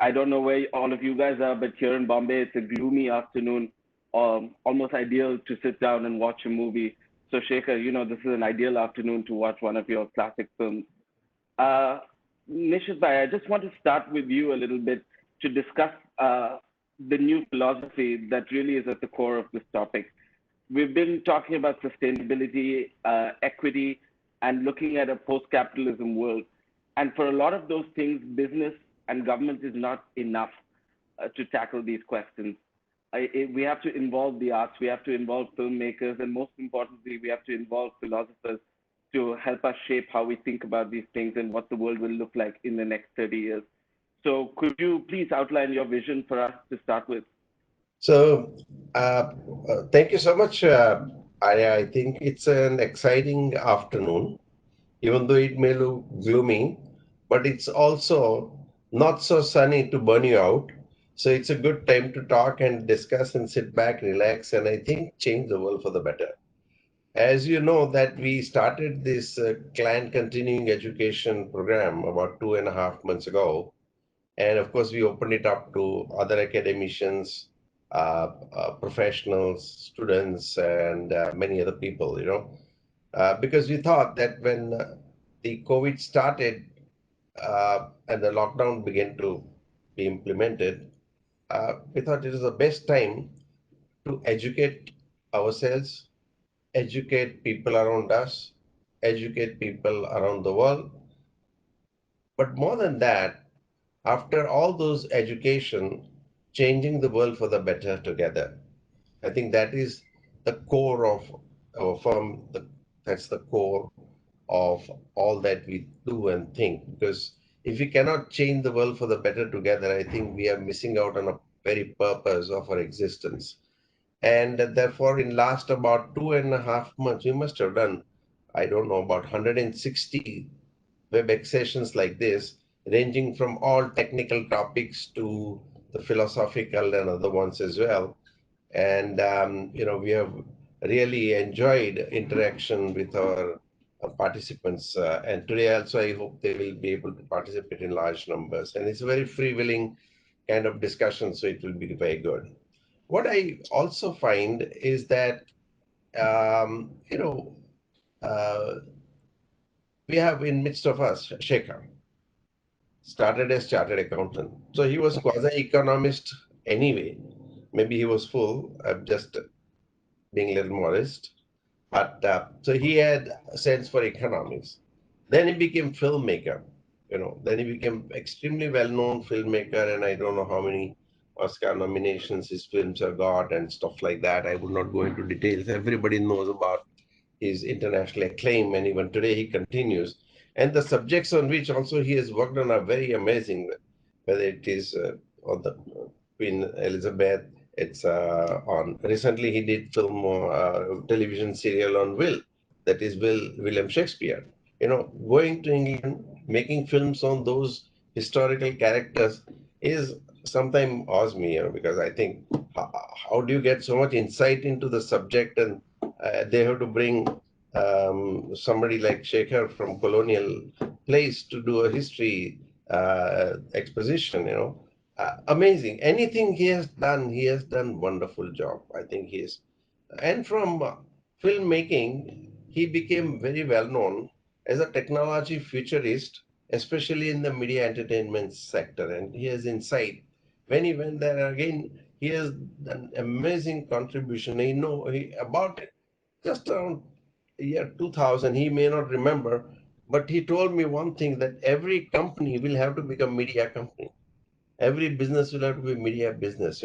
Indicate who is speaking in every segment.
Speaker 1: I don't know where all of you guys are, but here in Bombay, it's a gloomy afternoon, almost ideal to sit down and watch a movie. So, Shekhar, this is an ideal afternoon to watch one of your classic films. Uh, Nishith Bhai, I just want to start with you a little bit to discuss the new philosophy that really is at the core of this topic. We've been talking about sustainability, equity, and looking at a post-capitalism world. And for a lot of those things, business and government is not enough to tackle these questions. We have to involve the arts, we have to involve filmmakers, and most importantly, we have to involve philosophers to help us shape how we think about these things and what the world will look like in the next 30 years. So could you please outline your vision for us to start with?
Speaker 2: So, thank you so much. I think it's an exciting afternoon, even though it may look gloomy, but it's also not so sunny to burn you out. So, it's a good time to talk and discuss and sit back, relax, and I think change the world for the better. As you know, that we started this client continuing education program about 2.5 months ago, and of course, we opened it up to other academicians, professionals, students, and many other people, because we thought that when the COVID started and the lockdown began to be implemented, we thought it was the best time to educate ourselves, educate people around us, educate people around the world. But more than that, after all those education, changing the world for the better together. I think that is the core of our firm. That's the core of all that we do and think. Because if we cannot change the world for the better together, I think we are missing out on a very purpose of our existence. And therefore, in last about 2.5 months, we must have done, I don't know, about 160 WebEx sessions like this, ranging from all technical topics to the philosophical and other ones as well. And we have really enjoyed interaction with our participants. And today also, I hope they will be able to participate in large numbers. And it's a very free willing kind of discussion, so it will be very good. What I also find is that um, you know uh, we have in midst of us Shekhar started as chartered accountant. So he was quasi-economist anyway. Maybe he was full. I'm just being a little modest. But so he had a sense for economics. Then he became filmmaker. Then he became extremely well-known filmmaker, and I don't know how many Oscar nominations his films have got and stuff like that. I would not go into details. Everybody knows about his international acclaim, and even today he continues. And the subjects on which also he has worked on are very amazing, whether it is on the Queen Elizabeth, it's on recently he did film television serial on that is William Shakespeare. Going to England, making films on those historical characters is sometimes awes me, because I think how do you get so much insight into the subject, and they have to bring somebody like Shekhar from colonial place to do a history exposition, amazing. Anything he has done wonderful job. I think he is. And from filmmaking, he became very well known as a technology futurist, especially in the media entertainment sector. And he has insight. When he went there again, he has done amazing contribution. About just around year 2000, he may not remember, but he told me one thing, that every company will have to become media company. Every business will have to be media business.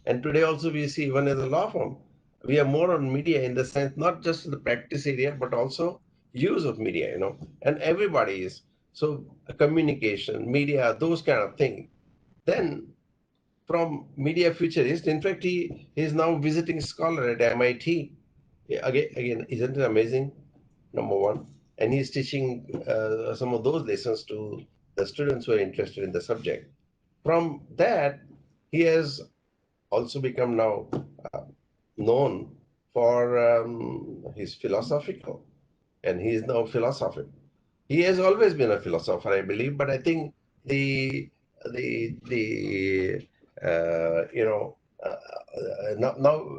Speaker 2: And today also we see, even as a law firm, we are more on media, in the sense not just the practice area, but also use of media. And everybody is. So communication, media, those kind of things. Then from media futurist, in fact, he is now visiting scholar at MIT. Yeah, again, isn't it amazing? Number one. And he's teaching some of those lessons to the students who are interested in the subject. From that, he has also become now uh, known for his philosophical, and he is now philosophic. He has always been a philosopher, I believe, but I think the the you know now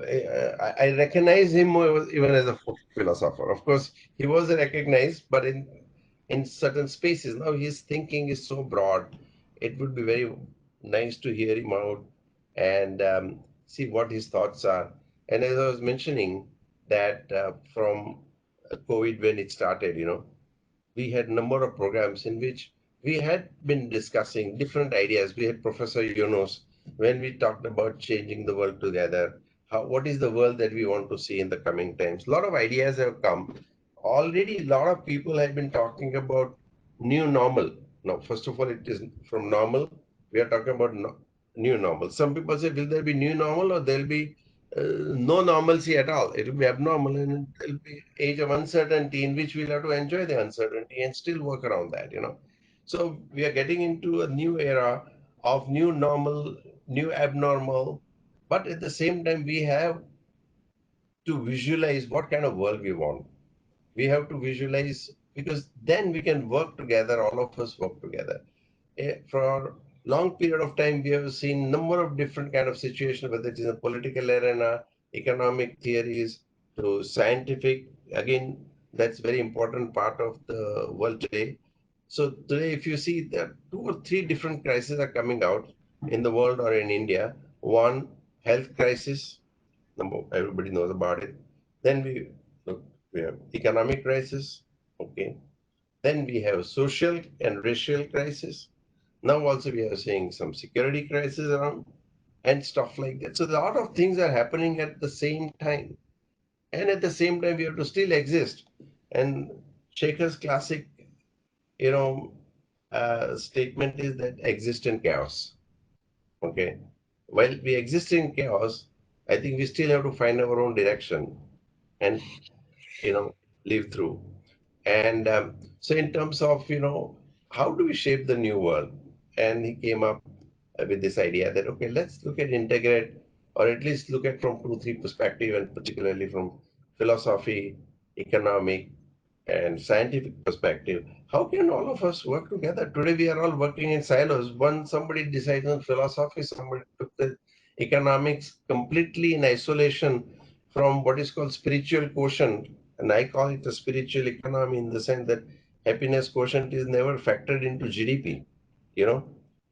Speaker 2: I recognize him even as a philosopher. Of course, he was recognized, but in certain spaces now his thinking is so broad. It would be very nice to hear him out and see what his thoughts are. And as I was mentioning that from COVID when it started, we had number of programs in which we had been discussing different ideas. We had Professor Yunus when we talked about changing the world together. What is the world that we want to see in the coming times? A lot of ideas have come. Already, a lot of people have been talking about new normal. Now, first of all, it is from normal. We are talking about new normal. Some people say, will there be new normal or there'll be no normalcy at all? It will be abnormal and it will be age of uncertainty in which we'll have to enjoy the uncertainty and still work around that. So we are getting into a new era of new normal, new abnormal, but at the same time, we have to visualize what kind of world we want. We have to visualize because then we can work together, all of us work together. For long period of time, we have seen number of different kind of situations, whether it is a political arena, economic theories, to scientific. Again, that's very important part of the world today. So today, if you see that two or three different crises are coming out in the world or in India. One, health crisis. Number everybody knows about it. Then we have economic crisis. Okay. Then we have social and racial crisis. Now also we are seeing some security crisis around and stuff like that. So a lot of things are happening at the same time. And at the same time, we have to still exist. And Shekhar's classic, you know, statement is that exist in chaos. Okay. While we exist in chaos, I think we still have to find our own direction and, live through. And so, in terms of, how do we shape the new world? And he came up with this idea that, okay, let's look at integrate or at least look at from two, three perspective and particularly from philosophy, economic, and scientific perspective. How can all of us work together? Today we are all working in silos. Somebody decides on philosophy, somebody took the economics completely in isolation from what is called spiritual quotient. And I call it a spiritual economy in the sense that happiness quotient is never factored into GDP, you know,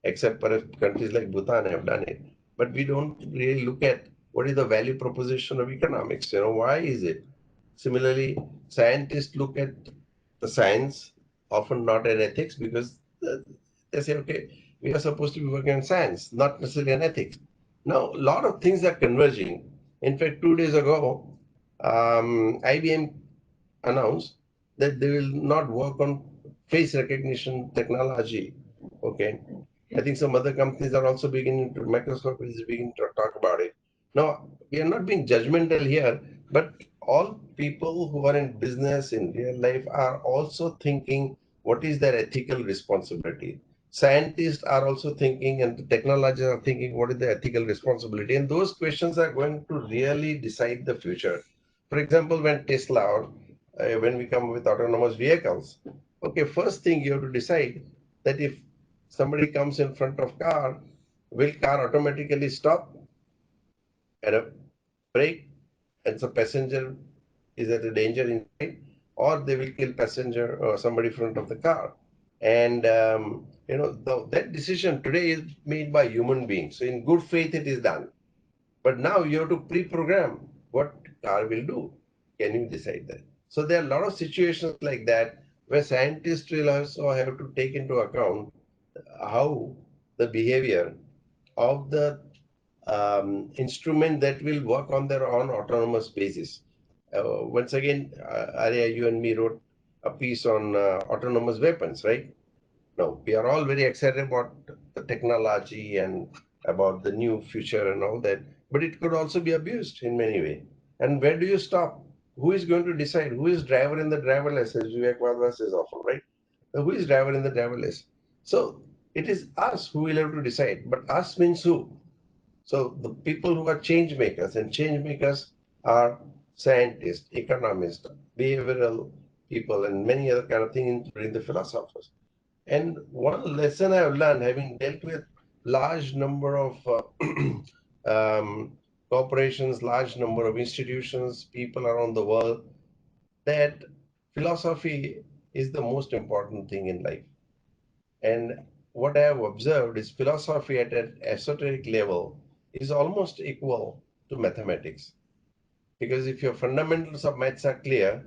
Speaker 2: except perhaps countries like Bhutan have done it. But we don't really look at what is the value proposition of economics. Why is it? Similarly, scientists look at the science, often not in ethics, because they say, okay, we are supposed to be working on science, not necessarily on ethics. Now, a lot of things are converging. In fact, 2 days ago, IBM announced that they will not work on face recognition technology. Okay. I think some other companies are also beginning to, Microsoft is beginning to talk about it. Now, we are not being judgmental here, but all people who are in business in real life are also thinking what is their ethical responsibility. Scientists are also thinking, and the technologists are thinking what is the ethical responsibility. And those questions are going to really decide the future. For example, when when we come with autonomous vehicles, okay, first thing you have to decide that if somebody comes in front of car, will car automatically stop and brake and the passenger is at a danger inside, or they will kill passenger or somebody in front of the car. And that decision today is made by human beings. So in good faith, it is done. But now you have to pre-program what car will do. Can you decide that? So there are a lot of situations like that where scientists will also have to take into account how the behavior of the instrument that will work on their own autonomous basis. Once again, Arya, you and me wrote a piece on autonomous weapons, right? Now, we are all very excited about the technology and about the new future and all that, but it could also be abused in many ways. And where do you stop? Who is going to decide? Who is driver in the driverless, as Vivek Vadra says often, right? Who is driver in the driverless? So it is us who will have to decide, but us means who? So the people who are change makers, and change makers are scientists, economists, behavioral people, and many other kind of things, including the philosophers. And one lesson I've learned, having dealt with large number of corporations, large number of institutions, people around the world, that philosophy is the most important thing in life. And what I have observed is philosophy at an esoteric level is almost equal to mathematics. Because if your fundamentals of maths are clear,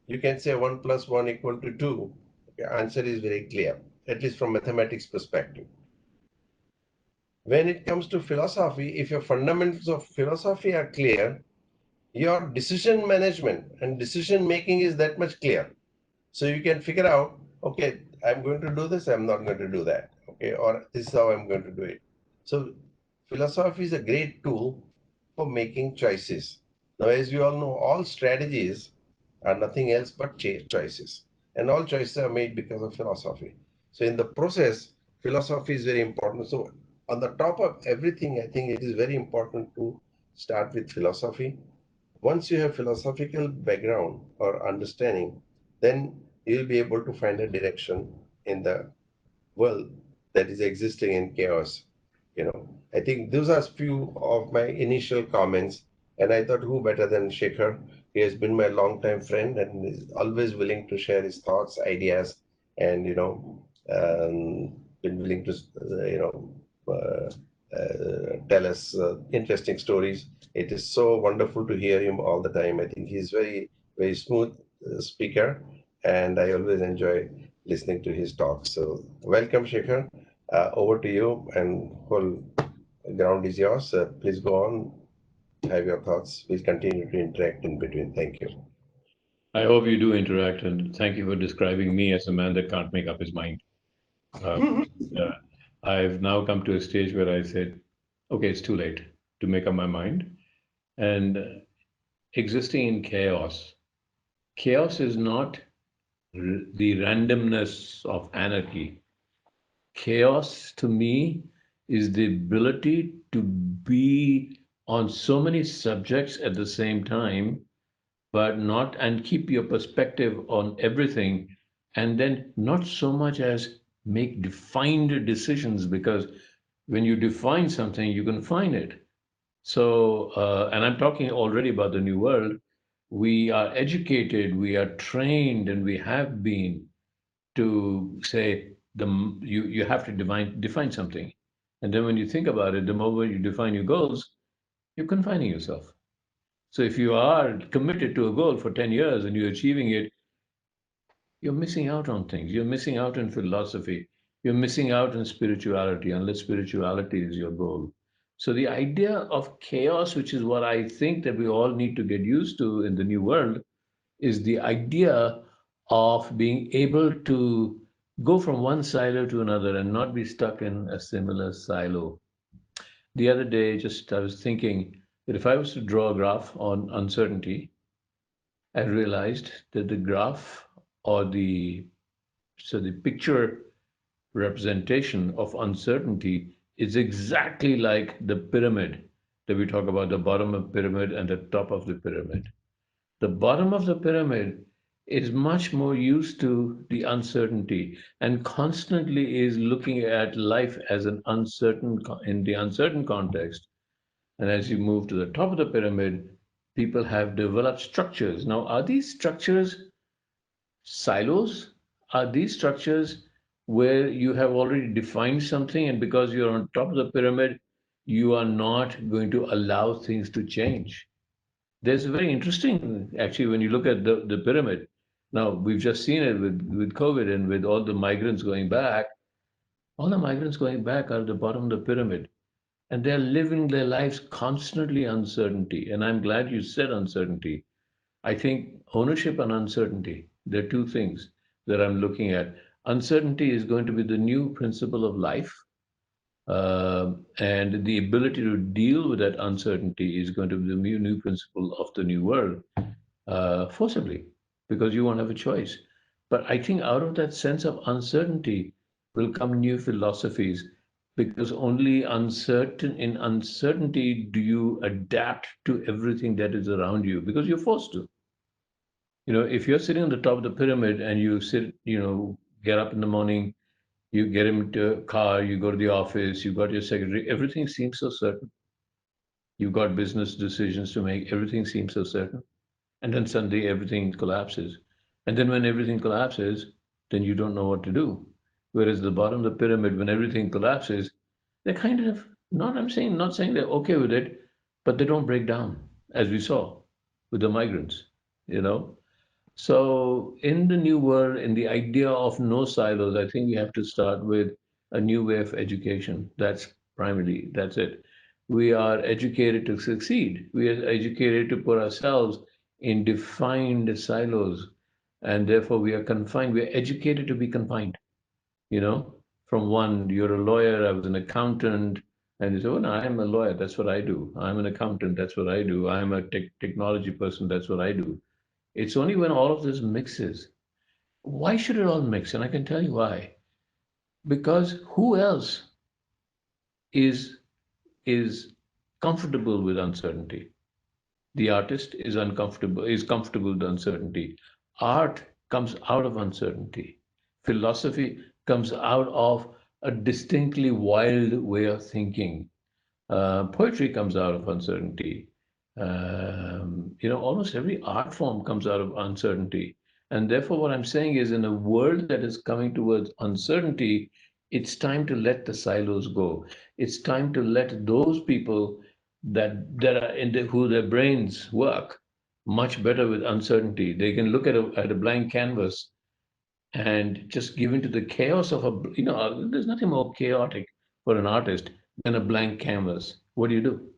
Speaker 2: you can say 1 plus 1 equal to 2. The answer is very clear, at least from mathematics perspective. When it comes to philosophy, if your fundamentals of philosophy are clear, your decision management and decision making is that much clear. So you can figure out, okay, I'm going to do this, I'm not going to do that. Okay, or this is how I'm going to do it. So philosophy is a great tool for making choices. Now, as you all know, all strategies are nothing else but choices. And all choices are made because of philosophy. So in the process, philosophy is very important. So on the top of everything, I think it is very important to start with philosophy. Once you have philosophical background or understanding, then you'll be able to find a direction in the world that is existing in chaos. I think those are few of my initial comments, and I thought who better than Shekhar? He has been my longtime friend and is always willing to share his thoughts, ideas, and been willing to tell us interesting stories. It is so wonderful to hear him all the time. I think he's very smooth speaker, and I always enjoy listening to his talks. So welcome, Shekhar. Over to you, and whole ground is yours. Please go on, have your thoughts. We'll continue to interact in between. Thank you.
Speaker 3: I hope you do interact, and thank you for describing me as a man that can't make up his mind. Uh, I've now come to a stage where I said, okay, it's too late to make up my mind. And existing in chaos, chaos is not the randomness of anarchy. Chaos to me is the ability to be on so many subjects at the same time, but not and keep your perspective on everything, and then not so much as make defined decisions, because when you define something you can find it. So and I'm talking already about the new world. We are educated, we are trained, and we have been to say you have to define something, and then when you think about it, the moment you define your goals, you're confining yourself. So if you are committed to a goal for 10 years and you're achieving it, you're missing out on things. You're missing out on philosophy. You're missing out on spirituality, unless spirituality is your goal. So the idea of chaos, which is what I think that we all need to get used to in the new world, is the idea of being able to go from one silo to another and not be stuck in a similar silo. The other day, just I was thinking that if I was to draw a graph on uncertainty, I realized that the graph, or the picture representation of uncertainty, is exactly like the pyramid that we talk about, the bottom of pyramid and the top of the pyramid. The bottom of the pyramid is much more used to the uncertainty and constantly is looking at life as an uncertain in the uncertain context. And as you move to the top of the pyramid, people have developed structures. Now, are these structures silos? Are these structures where you have already defined something, and because you're on top of the pyramid, you are not going to allow things to change? There's a very interesting, actually, when you look at the pyramid. Now, we've just seen it with COVID and with all the migrants going back. All the migrants going back are at the bottom of the pyramid, and they're living their lives constantly uncertainty. And I'm glad you said uncertainty. I think ownership and uncertainty, they're two things that I'm looking at. Uncertainty is going to be the new principle of life, and the ability to deal with that uncertainty is going to be the new principle of the new world, forcibly, because you won't have a choice. But I think out of that sense of uncertainty will come new philosophies, because only in uncertainty do you adapt to everything that is around you, because you're forced to. If you're sitting on the top of the pyramid and you sit, get up in the morning You get into a car, you go to the office, you got your secretary, everything seems so certain. You've got business decisions to make, everything seems so certain. And then suddenly everything collapses. And then when everything collapses, then you don't know what to do. Whereas the bottom of the pyramid, when everything collapses, they're kind of not saying they're okay with it, but they don't break down, as we saw with the migrants, you know. So in the new world, in the idea of no silos, I think we have to start with a new way of education. That's it. We are educated to succeed. We are educated to put ourselves in defined silos, and therefore we are confined. We are educated to be confined, you know, from one, you're a lawyer, I was an accountant, and you say, oh, no, I'm a lawyer, that's what I do. I'm an accountant, that's what I do. I'm a technology person, that's what I do. It's only when all of this mixes. Why should it all mix? And I can tell you why. Because who else is is comfortable with uncertainty? The artist is comfortable with uncertainty. Art comes out of uncertainty. Philosophy comes out of a distinctly wild way of thinking. Poetry comes out of uncertainty. Almost every art form comes out of uncertainty. And therefore, what I'm saying is, in a world that is coming towards uncertainty, it's time to let the silos go. It's time to let those people that are who their brains work much better with uncertainty. They can look at a blank canvas and just give into the chaos of there's nothing more chaotic for an artist than a blank canvas. What do?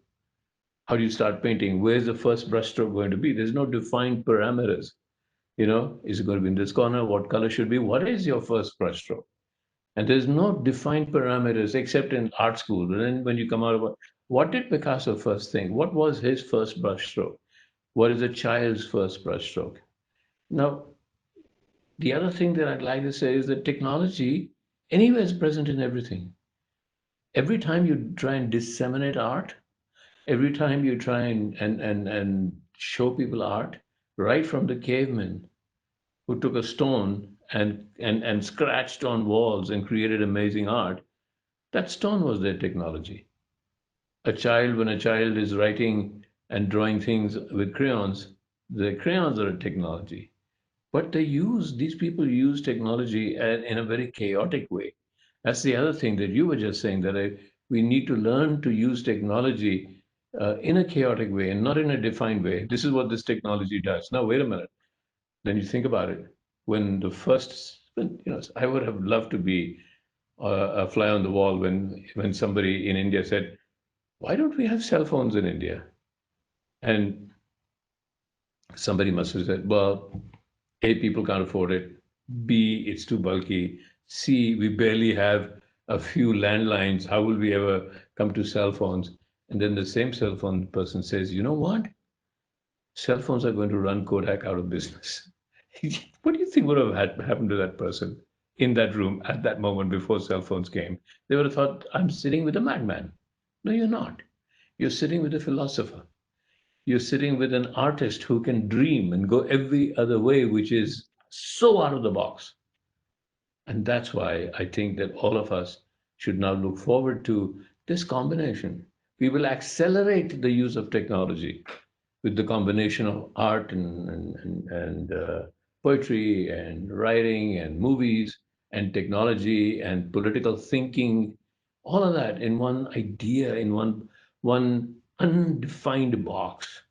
Speaker 3: How do you start painting? Where's the first brushstroke going to be? There's no defined parameters. Is it going to be in this corner? What color should be? What is your first brushstroke? And there's no defined parameters except in art school. And then when you come out of what did Picasso first think? What was his first brushstroke? What is a child's first brushstroke? Now, the other thing that I'd like to say is that technology anywhere is present in everything. Every time you try and disseminate art, every time you try and show people art, right from the cavemen who took a stone and scratched on walls and created amazing art, that stone was their technology. When a child is writing and drawing things with crayons, the crayons are a technology. But these people use technology in a very chaotic way. That's the other thing that you were just saying, that we need to learn to use technology in a chaotic way and not in a defined way. This is what this technology does. Now, wait a minute. Then you think about it. I would have loved to be a fly on the wall when somebody in India said, why don't we have cell phones in India? And somebody must have said, well, A, people can't afford it. B, it's too bulky. C, we barely have a few landlines. How will we ever come to cell phones? And then the same cell phone person says, you know what? Cell phones are going to run Kodak out of business. What do you think would have happened to that person in that room at that moment before cell phones came? They would have thought, I'm sitting with a madman. No, you're not. You're sitting with a philosopher. You're sitting with an artist who can dream and go every other way, which is so out of the box. And that's why I think that all of us should now look forward to this combination. We will accelerate the use of technology with the combination of art and poetry and writing and movies and technology and political thinking, all of that in one idea, in one undefined box.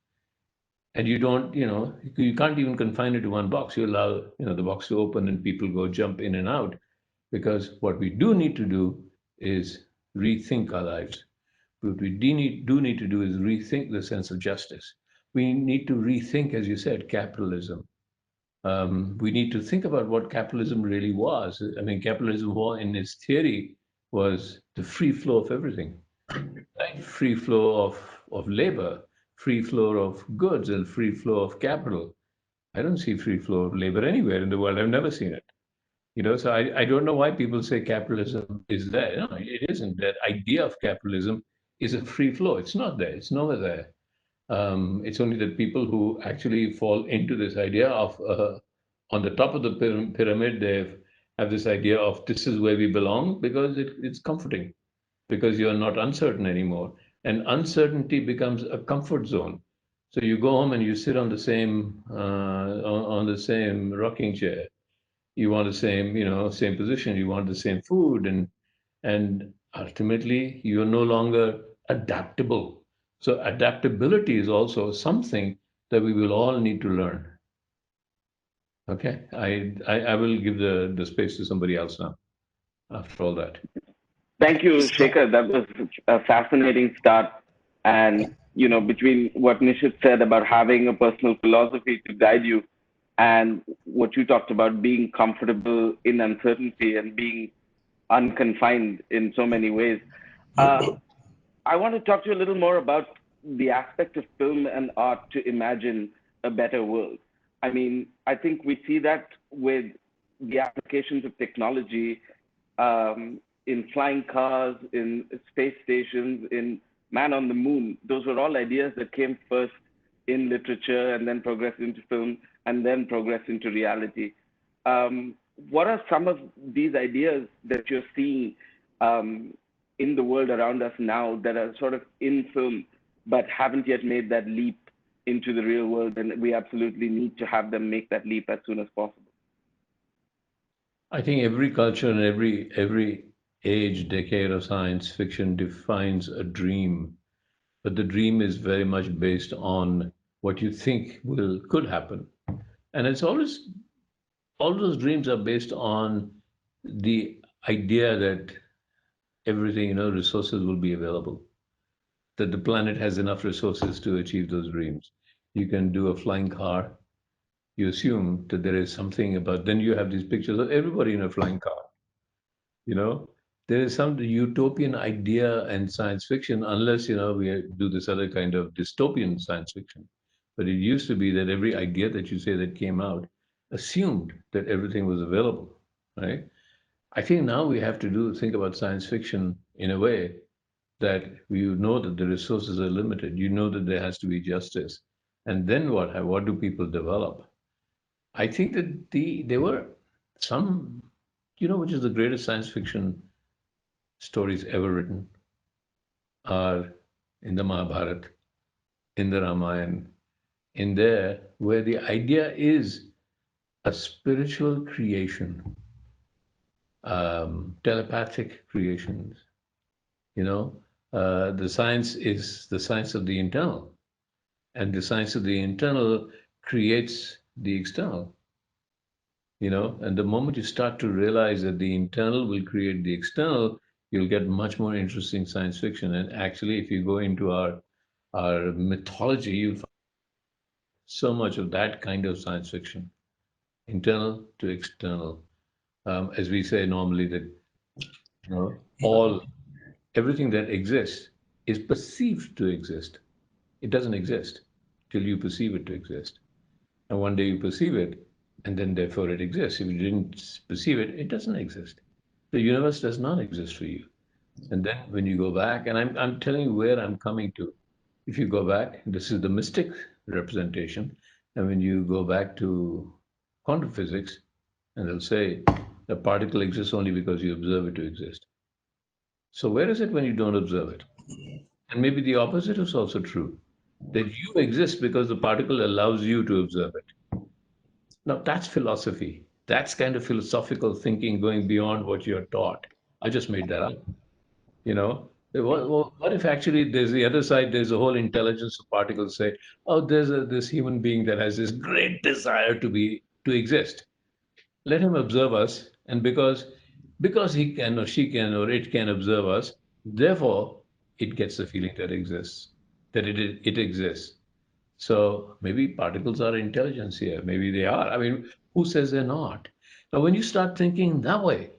Speaker 3: And you can't even confine it to one box. You allow, the box to open and people go jump in and out. Because what we do need to do is rethink our lives. What we do need to do is rethink the sense of justice. We need to rethink, as you said, capitalism. We need to think about what capitalism really was. I mean, capitalism in its theory was the free flow of everything, right? Free flow of labor, free flow of goods, and free flow of capital. I don't see free flow of labor anywhere in the world. I've never seen it. So I don't know why people say capitalism is there. No, it isn't. That idea of capitalism is a free flow. It's not there. It's nowhere there. It's only that people who actually fall into this idea of on the top of the pyramid, have this idea of this is where we belong because it's comforting, because you're not uncertain anymore. And uncertainty becomes a comfort zone. So you go home and you sit on the same on the same rocking chair. You want the same, same position. You want the same food, and ultimately you're no longer adaptable. So adaptability is also something that we will all need to learn. Okay, I will give the space to somebody else now after all that.
Speaker 1: Thank you, Shekhar. That was a fascinating start. And, between what Nishith said about having a personal philosophy to guide you and what you talked about being comfortable in uncertainty and being unconfined in so many ways. Uh, I want to talk to you a little more about the aspect of film and art to imagine a better world. I mean, I think we see that with the applications of technology in flying cars, in space stations, in man on the moon. Those were all ideas that came first in literature and then progressed into film and then progressed into reality. What are some of these ideas that you're seeing um, in the world around us now that are sort of in film but haven't yet made that leap into the real world? And we absolutely need to have them make that leap as soon as possible.
Speaker 3: I think every culture and every age, decade of science fiction defines a dream, but the dream is very much based on what you think could happen, and it's always all those dreams are based on the idea that everything, resources will be available, that the planet has enough resources to achieve those dreams. You can do a flying car. You assume that there is something about, then you have these pictures of everybody in a flying car. You know, there is some utopian idea in science fiction, unless, we do this other kind of dystopian science fiction. But it used to be that every idea that you say that came out assumed that everything was available, right? I think now we have to think about science fiction in a way that we know that the resources are limited. You know that there has to be justice. And then what? What do people develop? I think that there were some, which is the greatest science fiction stories ever written are in the Mahabharata, in the Ramayana, in there, where the idea is a spiritual creation, telepathic creations. The science is the science of the internal, and the science of the internal creates the external. And the moment you start to realize that the internal will create the external, you'll get much more interesting science fiction. And actually, if you go into our mythology, you'll find so much of that kind of science fiction, internal to external. As we say normally, that all everything that exists is perceived to exist. It doesn't exist till you perceive it to exist. And one day you perceive it, and then therefore it exists. If you didn't perceive it, it doesn't exist. The universe does not exist for you. And then when you go back, and I'm telling you where I'm coming to. If you go back, this is the mystic representation. And when you go back to quantum physics, and they'll say the particle exists only because you observe it to exist. So where is it when you don't observe it? And maybe the opposite is also true, that you exist because the particle allows you to observe it. Now, that's philosophy. That's kind of philosophical thinking going beyond what you're taught. I just made that up. What if actually there's the other side, there's a whole intelligence of particles say, oh, there's this human being that has this great desire to exist. Let him observe us, and because he can or she can or it can observe us, therefore it gets the feeling that exists, that it exists. So maybe particles are intelligence here. Maybe they are. I mean, who says they're not? Now, when you start thinking that way,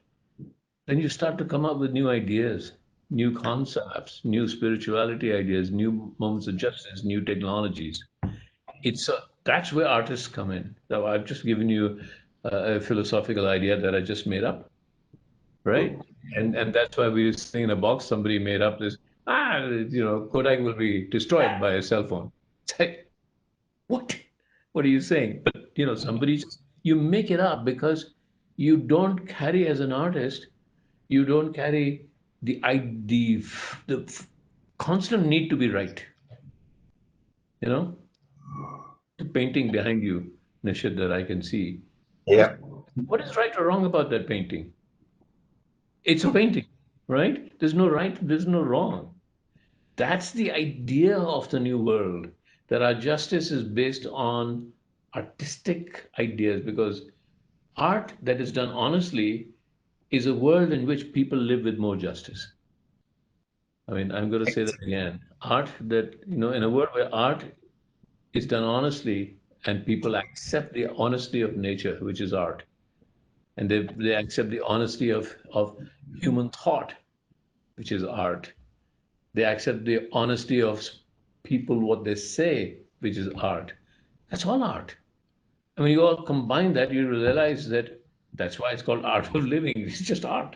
Speaker 3: then you start to come up with new ideas, new concepts, new spirituality ideas, new moments of justice, new technologies. That's where artists come in. So I've just given you a philosophical idea that I just made up, right? And that's why we were sitting in a box. Somebody made up this. Kodak will be destroyed by a cell phone. It's like, what? What are you saying? But somebody you make it up because you don't carry as an artist, you don't carry the constant need to be right. You know, the painting behind you, Nishith, that I can see. What,
Speaker 2: Yeah.
Speaker 3: what is right or wrong about that painting? It's a painting, right? There's no right, there's no wrong. That's the idea of the new world, that our justice is based on artistic ideas, because art that is done honestly is a world in which people live with more justice. I mean, I'm going to say that again. Art that, in a world where art is done honestly and people accept the honesty of nature, which is art, and they accept the honesty of human thought, which is art. They accept the honesty of people, what they say, which is art. That's all art. I mean, you all combine that, you realize that that's why it's called art of living. It's just art.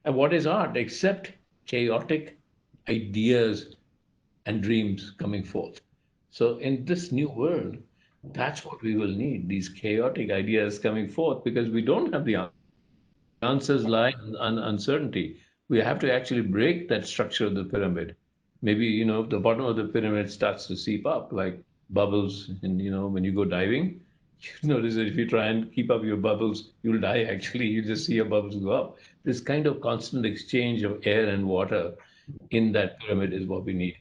Speaker 3: And what is art except chaotic ideas and dreams coming forth? So, in this new world, that's what we will need, these chaotic ideas coming forth, because we don't have the answers lie in uncertainty. We have to actually break that structure of the pyramid. Maybe, the bottom of the pyramid starts to seep up like bubbles. And, when you go diving, you notice that if you try and keep up your bubbles, you'll die actually. You just see your bubbles go up. This kind of constant exchange of air and water in that pyramid is what we need.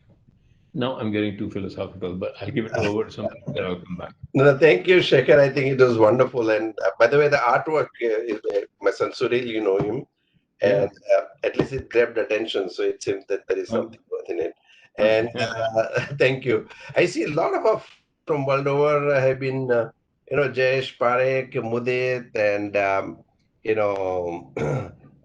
Speaker 3: Now I'm getting too philosophical, but I'll give it over to somebody, then I'll come back.
Speaker 2: No, thank you, Shekhar. I think it was wonderful. And by the way, the artwork is my son Suril, you know him,
Speaker 3: Yeah.
Speaker 2: and at least it grabbed attention. So it seems that there is
Speaker 3: Um,
Speaker 2: something worth in it. And thank you. I see a lot of our from world over have been, Jayesh Parekh, Mudit, and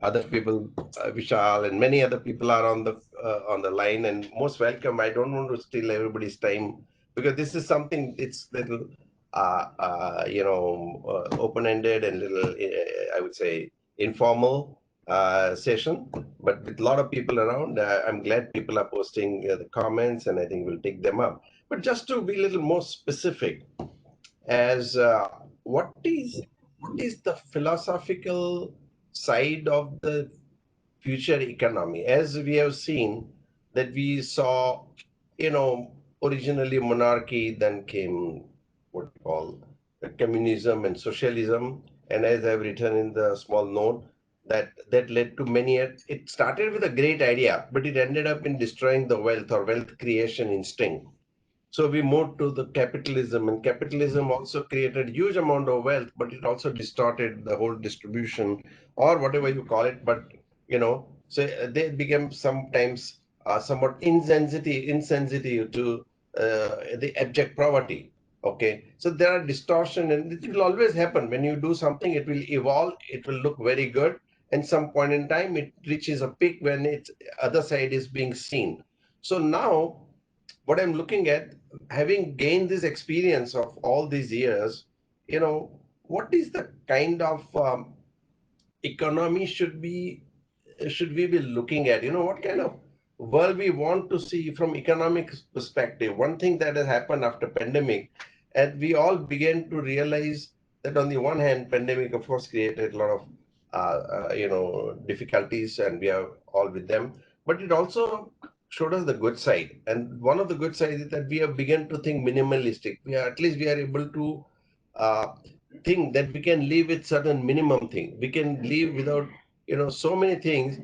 Speaker 2: other people, Vishal, and many other people are on the line. And most welcome. I don't want to steal everybody's time because this is something it's little open-ended and little I would say informal session, but with a lot of people around. I'm glad people are posting the comments, and I think we'll take them up. But just to be a little more specific, as what is the philosophical side of the future economy? As we have seen that we saw, originally monarchy, then came what we call communism and socialism. And as I've written in the small note, that led to many. It started with a great idea, but it ended up in destroying the wealth or wealth creation instinct. So we moved to the capitalism, and capitalism also created huge amount of wealth, but it also distorted the whole distribution or whatever you call it. But so they became sometimes somewhat insensitive to the abject poverty. Okay, so there are distortion, and it will always happen when you do something. It will evolve. It will look very good, and some point in time it reaches a peak when its other side is being seen. So now what I'm looking at, having gained this experience of all these years, what is the kind of economy should we be looking at? What kind of world we want to see from economic perspective? One thing that has happened after pandemic, and we all began to realize that on the one hand, pandemic of course created a lot of difficulties, and we are all with them. But it also showed us the good side, and one of the good sides is that we have begun to think minimalistic. We are able to uh, think that we can live with certain minimum thing. We can live without so many things,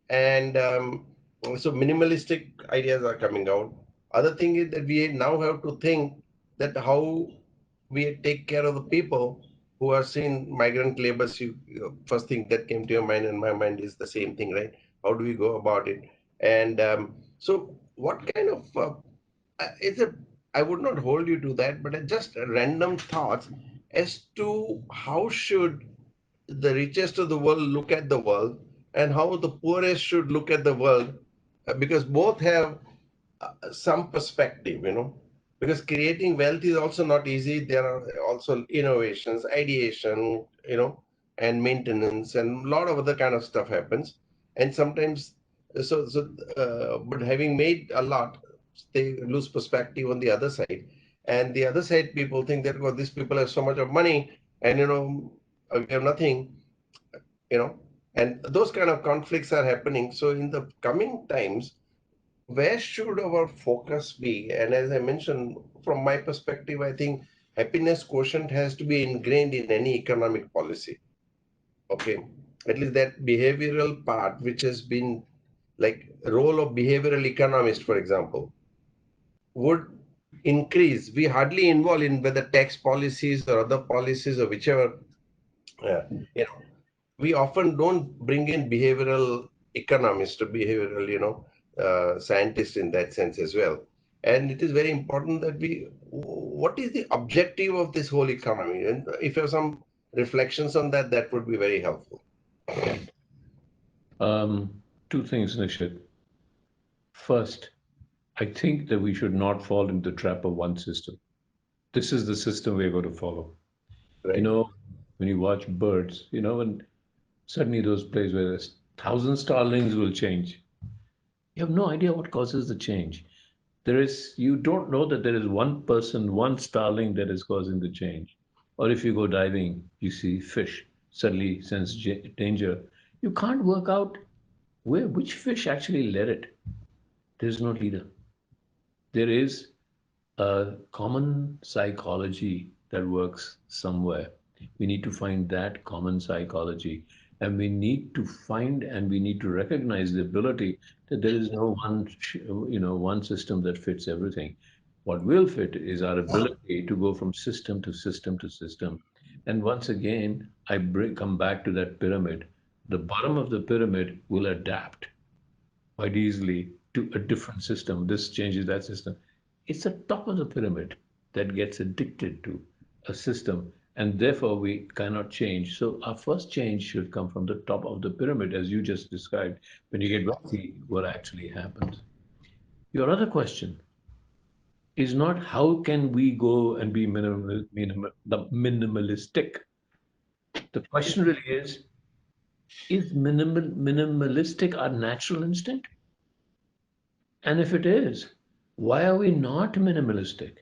Speaker 2: and so minimalistic ideas are coming out. Other thing is that we now have to think that how we take care of the people who are seeing migrant labors. First thing that came to your mind and my mind is the same thing, right? How do we go about it? And so what kind of it's a I would not hold you to that, but just random thoughts as to how should the richest of the world look at the world, and how the poorest should look at the world, because both have some perspective, because creating wealth is also not easy. There are also innovations, ideation, and maintenance, and a lot of other kind of stuff happens. And sometimes, but having made a lot, they lose perspective on the other side. And the other side, people think that, well, these people have so much of money, and we have nothing. and those kind of conflicts are happening. So in the coming times, where should our focus be? And as I mentioned, from my perspective, I think happiness quotient has to be ingrained in any economic policy. Okay, at least that behavioral part, which has been like role of behavioral economist, for example, would increase. We hardly involve in whether tax policies or other policies or whichever. Uh, you know, we often don't bring in behavioral economists or behavioral, scientists in that sense as well. And it is very important that what is the objective of this whole economy? And if you have some reflections on that, that would be very helpful.
Speaker 3: Yeah. Two things, Nishith. First, I think that we should not fall into the trap of one system. This is the system we're going to follow. You
Speaker 2: Right.
Speaker 3: know, when you watch birds, when suddenly those places where there's 1,000 starlings will change. You have no idea what causes the change. You don't know that there is one person, one starling that is causing the change. Or if you go diving, you see fish suddenly sense danger. You can't work out which fish actually led it. There's no leader. There is a common psychology that works somewhere. We need to find that common psychology. And we need to find and we need to recognize the ability that there is no one system that fits everything. What will fit is our ability to go from system to system to system. And once again, come back to that pyramid. The bottom of the pyramid will adapt quite easily to a different system. This changes that system. It's the top of the pyramid that gets addicted to a system, and therefore we cannot change. So our first change should come from the top of the pyramid, as you just described. When you get wealthy, what actually happens? Your other question is not how can we go and be minimalistic. The question really is minimalistic our natural instinct? And if it is, why are we not minimalistic?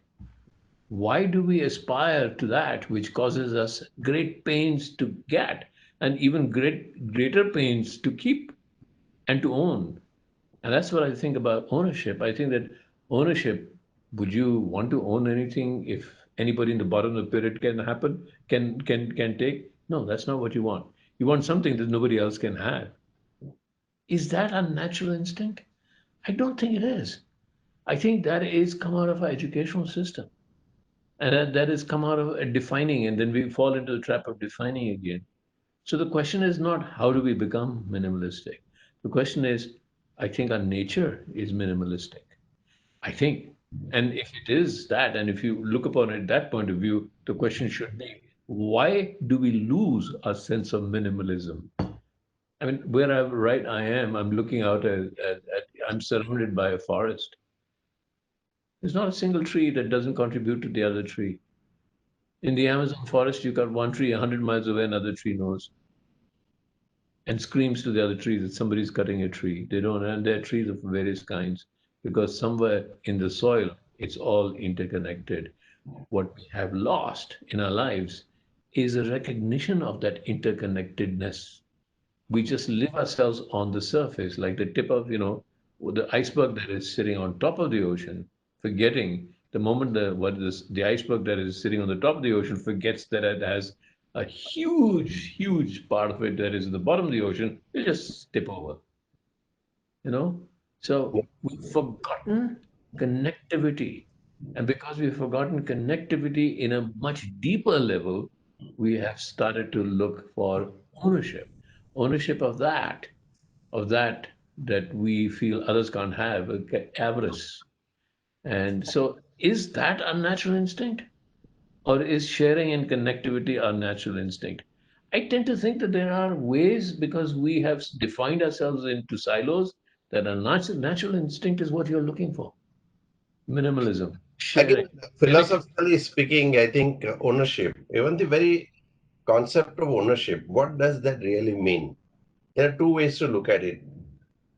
Speaker 3: Why do we aspire to that which causes us great pains to get and even greater pains to keep and to own? And that's what I think about ownership. I think that ownership, would you want to own anything if anybody in the bottom of the pyramid can happen, can take? No, that's not what you want. You want something that nobody else can have. Is that a natural instinct? I don't think it is. I think that is come out of our educational system. And that has come out of defining, and then we fall into the trap of defining again. So the question is not how do we become minimalistic? The question is, I think our nature is minimalistic. I think. And if it is that, and if you look upon it that point of view, the question should be, why do we lose our sense of minimalism? I mean, I am, I'm looking out I'm surrounded by a forest. There's not a single tree that doesn't contribute to the other tree. In the Amazon forest, you got one tree 100 miles away, another tree knows and screams to the other trees that somebody's cutting a tree. They don't, and they're trees of various kinds because somewhere in the soil, it's all interconnected. What we have lost in our lives is a recognition of that interconnectedness. We just live ourselves on the surface, like the tip of, the iceberg that is sitting on top of the ocean, forgetting the moment the iceberg that is sitting on the top of the ocean forgets that it has a huge part of it that is at the bottom of the ocean, it just tip over, you know? So we've forgotten connectivity. And because we've forgotten connectivity in a much deeper level, we have started to look for ownership. Ownership of that that we feel others can't have, avarice. And so is that our natural instinct? Or is sharing and connectivity our natural instinct? I tend to think that there are ways because we have defined ourselves into silos that our natural instinct is what you're looking for. Minimalism, sharing,
Speaker 2: Again,
Speaker 3: connectivity.
Speaker 2: philosophically speaking, I think ownership, even the very concept of ownership, what does that really mean? There are two ways to look at it.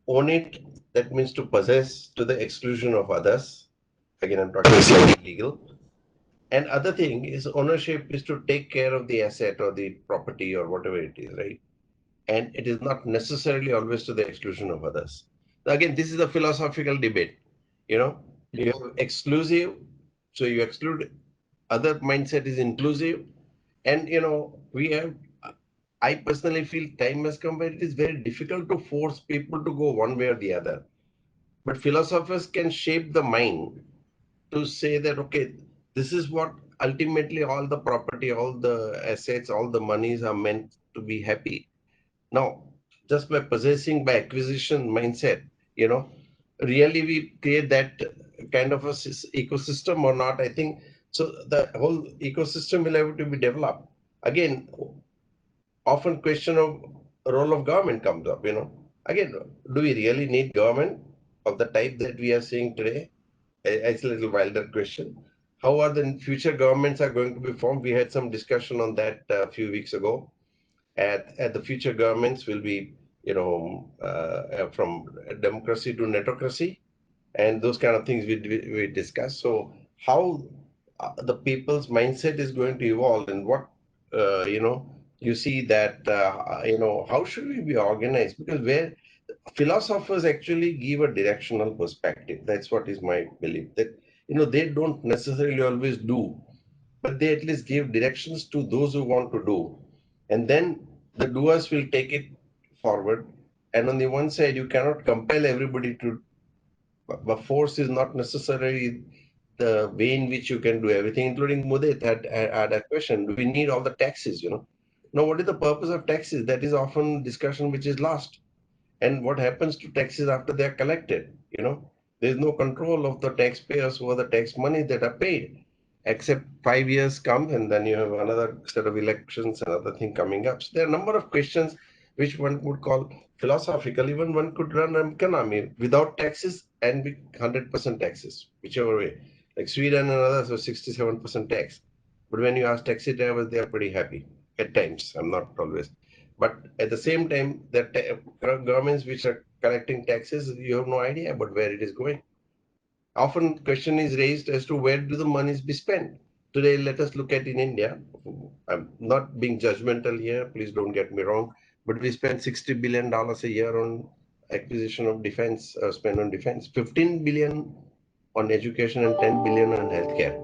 Speaker 2: Own it, that means to possess to the exclusion of others. Again, I'm talking slightly legal. And other thing is ownership is to take care of the asset or the property or whatever it is, right? and it is not necessarily always to the exclusion of others. Again, this is a philosophical debate. You know, you have exclusive, so you exclude, other mindset is inclusive. And, we have, I personally feel time has come where it is very difficult to force people to go one way or the other. But philosophers can shape the mind to say that, okay, this is what ultimately all the property, all the assets, all the monies are meant to be happy. Now, just by possessing, by acquisition mindset, you know, really we create that kind of a ecosystem or not? I think so. The whole ecosystem will have to be developed. Again, often question of role of government comes up. Again, do we really need government of the type that we are seeing today? It's a little wilder question. How are the future governments are going to be formed? We had some discussion on that a few weeks ago. At the future governments will be, from democracy to netocracy, and those kind of things we discuss. So how the people's mindset is going to evolve, and what you see that how should we be organized? Because where philosophers actually give a directional perspective. That's what is my belief. That they don't necessarily always do, but they at least give directions to those who want to do, and then the doers will take it forward. And on the one side, you cannot compel everybody to, but force is not necessarily the way in which you can do everything, including Mudit had a question. Do we need all the taxes? Now, what is the purpose of taxes? That is often discussion which is lost. And what happens to taxes after they are collected? There's no control of the taxpayers over the tax money that are paid, except 5 years come and then you have another set of elections and other thing coming up. So there are a number of questions which one would call philosophical. Even one could run an economy without taxes and with 100% taxes, whichever way. Like Sweden and others have 67% tax. But when you ask taxi drivers, they are pretty happy at times. I'm not always. But at the same time, the governments which are collecting taxes, you have no idea about where it is going. Often question is raised as to where do the monies be spent. Today, let us look at in India. I'm not being judgmental here, please don't get me wrong, but we spend $60 billion a year on acquisition of defense, spend on defense, 15 billion on education and 10 billion on healthcare.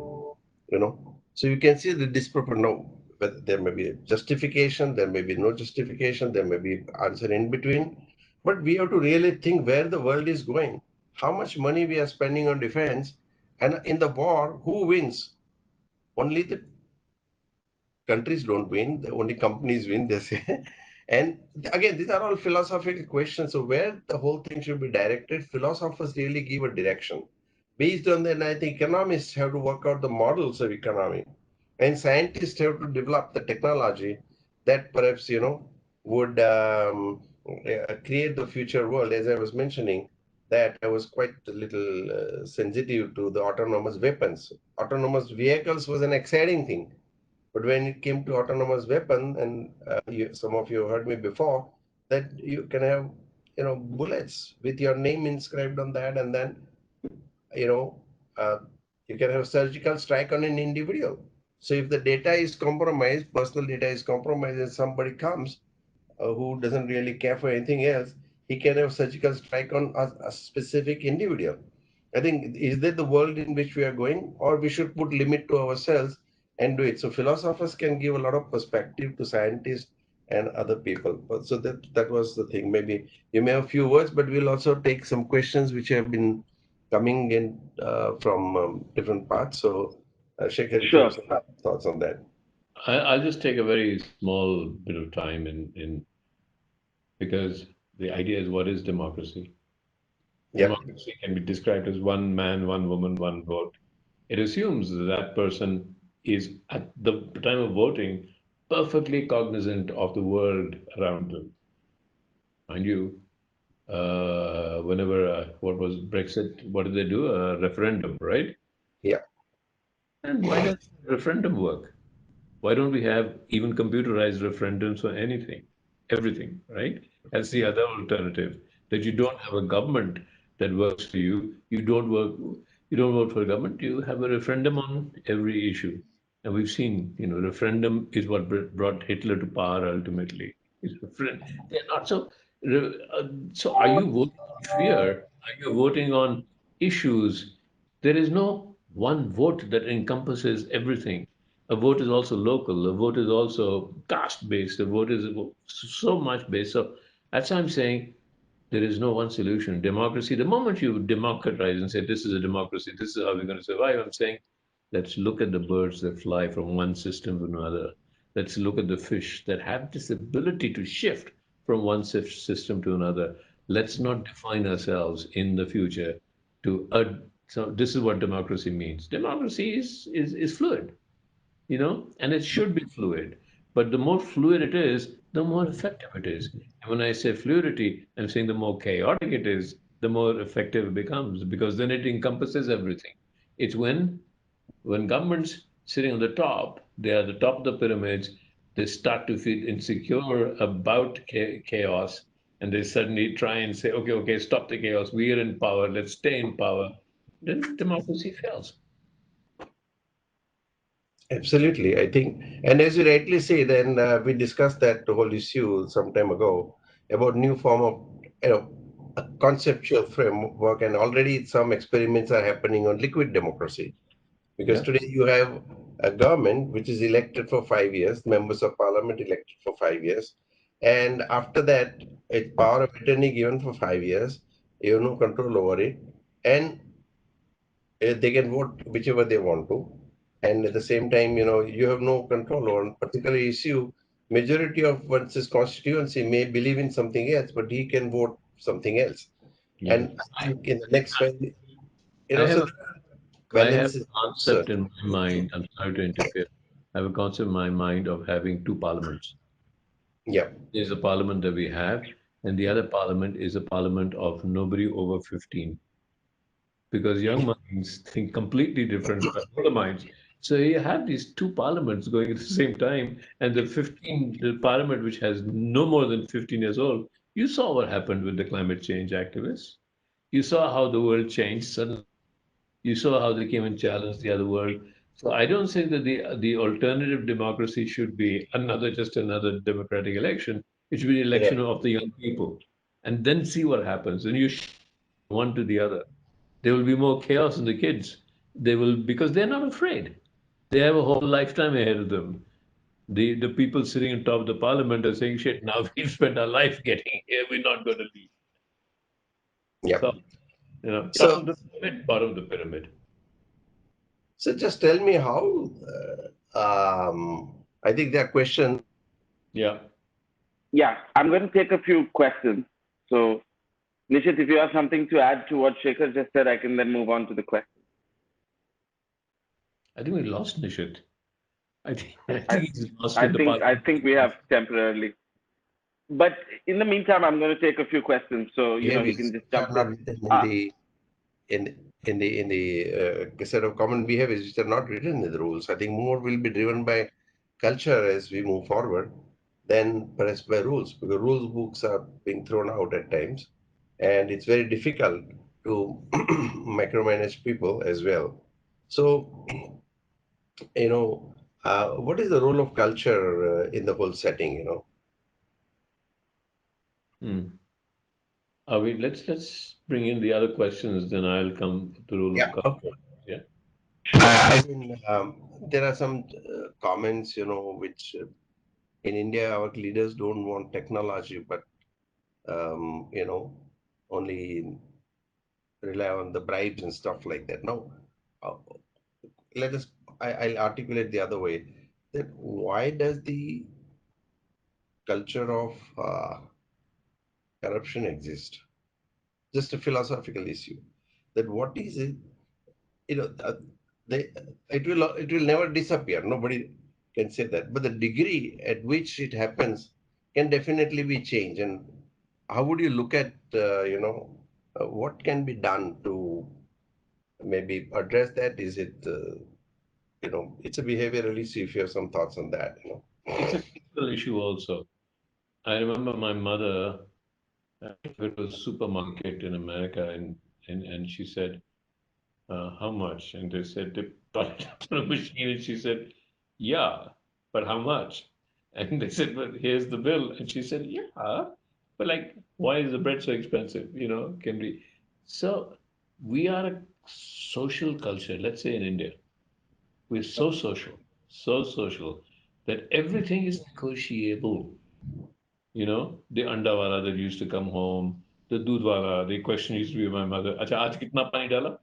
Speaker 2: So you can see the disproportion. Now, but there may be a justification, there may be no justification, there may be answer in between. But we have to really think where the world is going, how much money we are spending on defense, and in the war, who wins? Only the countries don't win, the only companies win, they say. And again, these are all philosophical questions. So where the whole thing should be directed, philosophers really give a direction. Based on that, I think economists have to work out the models of economy. And scientists have to develop the technology that perhaps, would create the future world. As I was mentioning, that I was quite a little sensitive to the autonomous weapons. Autonomous vehicles was an exciting thing. But when it came to autonomous weapon, and some of you heard me before, that you can have, bullets with your name inscribed on that, and then, you know, uh, you can have surgical strike on an individual. So if the data is compromised, personal data is compromised, and somebody comes who doesn't really care for anything else, he can have surgical strike on a specific individual. I think, is that the world in which we are going, or we should put limit to ourselves and do it? So philosophers can give a lot of perspective to scientists and other people. So that was the thing. Maybe you may have a few words, but we'll also take some questions which have been coming in from different parts. So Shekhar, if you have
Speaker 1: Sure.
Speaker 2: some thoughts on that.
Speaker 3: I'll just take a very small bit of time in because the idea is, what is democracy?
Speaker 2: Yep.
Speaker 3: Democracy can be described as one man, one woman, one vote. It assumes that that person is, at the time of voting, perfectly cognizant of the world around them. Mind you, whenever, what was Brexit, what did they do? A referendum, right?
Speaker 2: Yeah.
Speaker 3: And why does referendum work? Why don't we have even computerized referendums for anything, everything, right? That's the other alternative. That you don't have a government that works for you. You don't vote for a government. You have a referendum on every issue. And we've seen, referendum is what brought Hitler to power ultimately. They're not so. So, are you voting on fear? Are you voting on issues? There is no one vote that encompasses everything. A vote is also local. A vote is also caste based. A vote is so much based. So that's why I'm saying there is no one solution. Democracy, the moment you democratize and say this is a democracy, this is how we're going to survive, I'm saying let's look at the birds that fly from one system to another. Let's look at the fish that have this ability to shift from one system to another. Let's not define ourselves in the future to so this is what democracy means. Democracy is fluid, and it should be fluid. But the more fluid it is, the more effective it is. And when I say fluidity, I'm saying the more chaotic it is, the more effective it becomes because then it encompasses everything. It's when governments sitting on the top, they are the top of the pyramids, they start to feel insecure about chaos, and they suddenly try and say, okay, okay, stop the chaos. We are in power. Let's stay in power. Then democracy fails.
Speaker 2: Absolutely, I think, and as you rightly say, then we discussed that whole issue some time ago about new form of a conceptual framework, and already some experiments are happening on liquid democracy. Because
Speaker 3: Yeah.
Speaker 2: today you have a government which is elected for 5 years, members of parliament elected for 5 years, and after that, it's power of attorney given for 5 years. You have no control over it, and they can vote whichever they want to. And at the same time, you have no control on particular issue. Majority of one's constituency may believe in something else, but he can vote something else.
Speaker 3: Yeah.
Speaker 2: And I think in the next 5,
Speaker 3: I
Speaker 2: so
Speaker 3: have
Speaker 2: the
Speaker 3: I have
Speaker 2: balance is
Speaker 3: a
Speaker 2: absurd.
Speaker 3: concept in my mind. I'm sorry to interfere. I have a concept in my mind of having two parliaments.
Speaker 2: Yeah,
Speaker 3: There's a parliament that we have, and the other parliament is a parliament of nobody over 15. Because young minds think completely different from older minds. So you have these two parliaments going at the same time, and the parliament which has no more than 15 years old. You saw what happened with the climate change activists. You saw how the world changed suddenly. You saw how they came and challenged the other world. So I don't think that the alternative democracy should be just another democratic election. It should be the election
Speaker 2: right.
Speaker 3: of the young people, and then see what happens. And you one to the other. There will be more chaos in the kids. They will because they're not afraid. They have a whole lifetime ahead of them. The people sitting on top of the parliament are saying, "Shit, now we've spent our life getting here. We're not going to leave."
Speaker 2: Yeah.
Speaker 3: So top
Speaker 2: So,
Speaker 3: of the pyramid, bottom of the pyramid.
Speaker 2: so just tell me how. I think there are questions.
Speaker 3: Yeah.
Speaker 1: Yeah, I'm going to take a few questions. So, Nishith, if you have something to add to what Shekhar just said, I can then move on to the question.
Speaker 3: I think we lost Nishit. I
Speaker 1: I,
Speaker 3: think he's lost
Speaker 1: I
Speaker 3: in the
Speaker 1: think I
Speaker 3: parliament.
Speaker 1: think we have temporarily. But in the meantime, I'm going to take a few questions, so he can
Speaker 2: Behaviors
Speaker 1: just
Speaker 2: which are
Speaker 1: jump
Speaker 2: not
Speaker 1: in.
Speaker 2: written in
Speaker 1: Uh,
Speaker 2: the set of common behaviors which are not written in the rules. I think more will be driven by culture as we move forward than perhaps by rules, because rules books are being thrown out at times, and it's very difficult to micromanage people as well. So, what is the role of culture in the whole setting?
Speaker 3: Hmm. Let's bring in the other questions, then I'll come to the role
Speaker 2: Yeah.
Speaker 3: of culture.
Speaker 2: Okay.
Speaker 3: Yeah.
Speaker 2: I mean, there are some comments, which in India, our leaders don't want technology, but only rely on the bribes and stuff like that. Now, uh, let us. I'll articulate the other way. That why does the culture of corruption exist? Just a philosophical issue. That what is it? You know, they it will never disappear. Nobody can say that. But the degree at which it happens can definitely be changed. And how would you look at what can be done to maybe address that? Is it it's a behavioral issue? If you have some thoughts on that.
Speaker 3: It's a cultural issue also. I remember my mother went to a supermarket in America, and she said, "How much?" And they said, "They brought it up to the machine," and she said, "Yeah, but how much?" And they said, well, here's the bill. And she said, yeah, but like, why is the bread so expensive? Can we? So we are a social culture, let's say in India. We're so social that everything is negotiable. The anda wala that used to come home, the doodh wala, the question used to be my mother, acha, aaj kitna pani dala?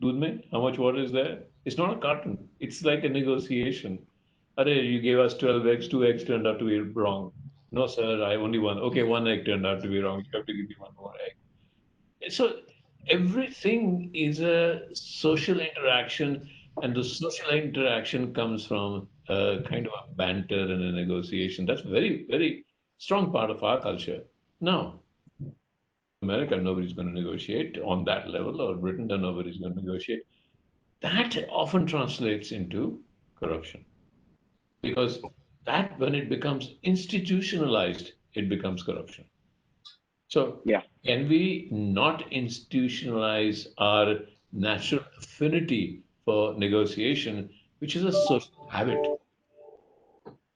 Speaker 3: Doodh mein? How much water is there? It's not a carton. It's like a negotiation. Are you gave us 12 eggs, 2 eggs turned out to be wrong. No, sir, I only one. Okay, 1 egg turned out to be wrong. You have to give me one more egg. So everything is a social interaction, and the social interaction comes from a kind of a banter and a negotiation. That's very, very strong part of our culture. Now, America, nobody's going to negotiate on that level, or Britain, nobody's going to negotiate. That often translates into corruption because that, when it becomes institutionalized, it becomes corruption. So,
Speaker 1: Yeah.
Speaker 3: can we not institutionalize our natural affinity for negotiation, which is a social habit?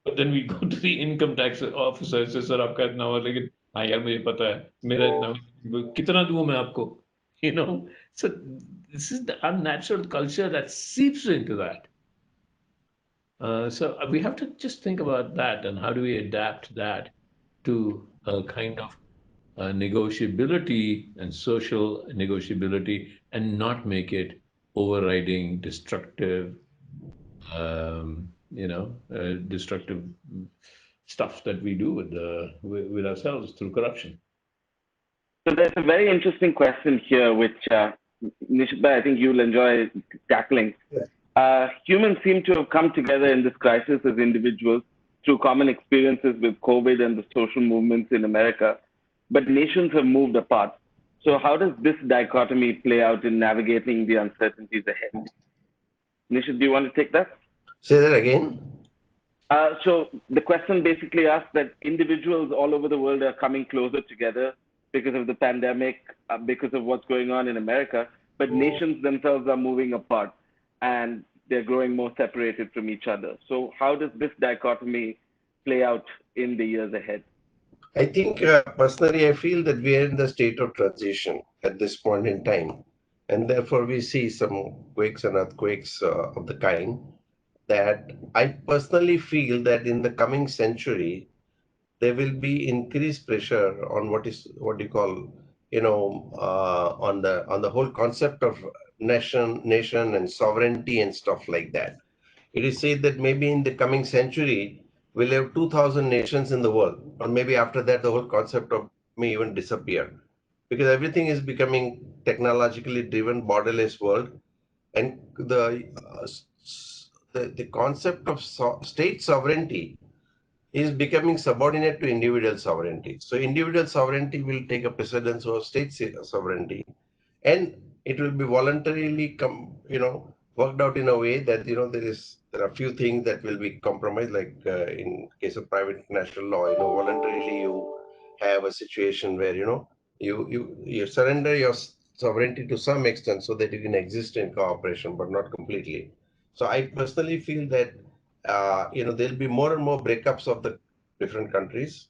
Speaker 3: But then we go to the income tax officer and say, sir, आपका इतना हुआ, लेकिन हाँ यार मुझे पता है मेरा इतना कितना दूँ मैं आपको? You know, so this is the unnatural culture that seeps into that. So we have to just think about that and how do we adapt that to a kind of negotiability and social negotiability and not make it overriding, destructive, destructive stuff that we do with ourselves through corruption.
Speaker 1: So there's a very interesting question here, which Nishith, I think you'll enjoy tackling. Humans seem to have come together in this crisis as individuals through common experiences with COVID and the social movements in America, but nations have moved apart. So how does this dichotomy play out in navigating the uncertainties ahead? Nishith, do you want to take that?
Speaker 2: Say that again.
Speaker 1: So the question basically asks that individuals all over the world are coming closer together because of the pandemic, because of what's going on in America, but nations themselves are moving apart and they're growing more separated from each other. So how does this dichotomy play out in the years ahead?
Speaker 2: I think personally, I feel that we are in the state of transition at this point in time. And therefore, we see some quakes and earthquakes of the kind that I personally feel that in the coming century, there will be increased pressure on what you call, on the whole concept of nation and sovereignty and stuff like that. It is said that maybe in the coming century, we'll have 2,000 nations in the world, or maybe after that, the whole concept of may even disappear, because everything is becoming technologically driven, borderless world, and the concept of state sovereignty is becoming subordinate to individual sovereignty. So individual sovereignty will take a precedence over state sovereignty, and it will be voluntarily worked out in a way that there are few things that will be compromised, like in case of private international law, voluntarily you have a situation where you surrender your sovereignty to some extent so that you can exist in cooperation, but not completely. So I personally feel that there'll be more and more breakups of the different countries.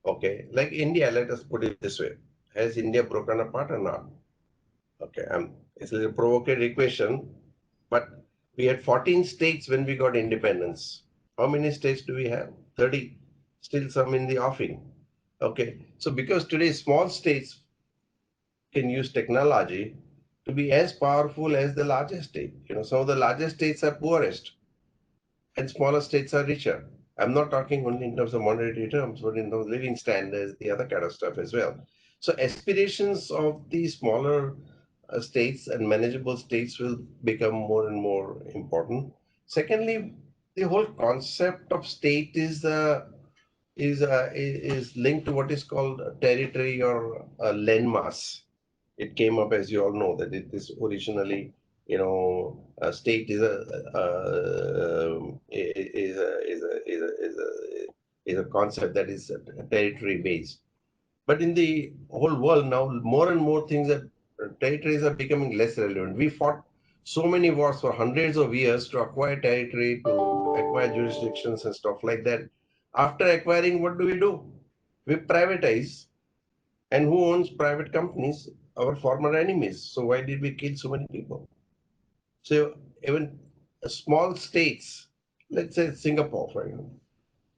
Speaker 2: Okay, like India, let us put it this way: has India broken apart or not? Okay, it's a little provocative question, but we had 14 states when we got independence. How many states do we have? 30. Still some in the offing. Okay, so because today small states can use technology to be as powerful as the largest state. Some of the largest states are poorest and smaller states are richer. I'm not talking only in terms of monetary terms, but in terms of living standards, the other kind of stuff as well. So aspirations of the smaller states and manageable states will become more and more important. Secondly, the whole concept of state is linked to what is called territory or landmass. It came up, as you all know, that it is originally, a state is a concept that is territory based. But in the whole world now, more and more things that territories are becoming less relevant. We fought so many wars for hundreds of years to acquire territory, to acquire jurisdictions and stuff like that. After acquiring, what do? We privatize. And who owns private companies? Our former enemies. So why did we kill so many people? So even small states, let's say Singapore, for example,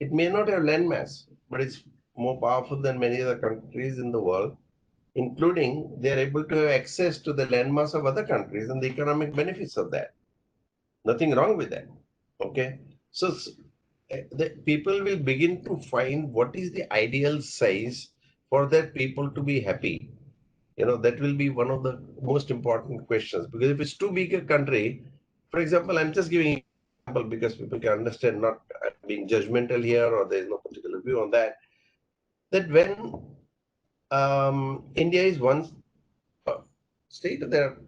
Speaker 2: it may not have landmass, but it's more powerful than many other countries in the world, including they are able to have access to the landmass of other countries and the economic benefits of that. Nothing wrong with that. Okay. So the people will begin to find what is the ideal size for their people to be happy. That will be one of the most important questions, because if it's too big a country, for example, I'm just giving example because people can understand, not being judgmental here, or there is no particular view on that, that when India is one uh, state, there are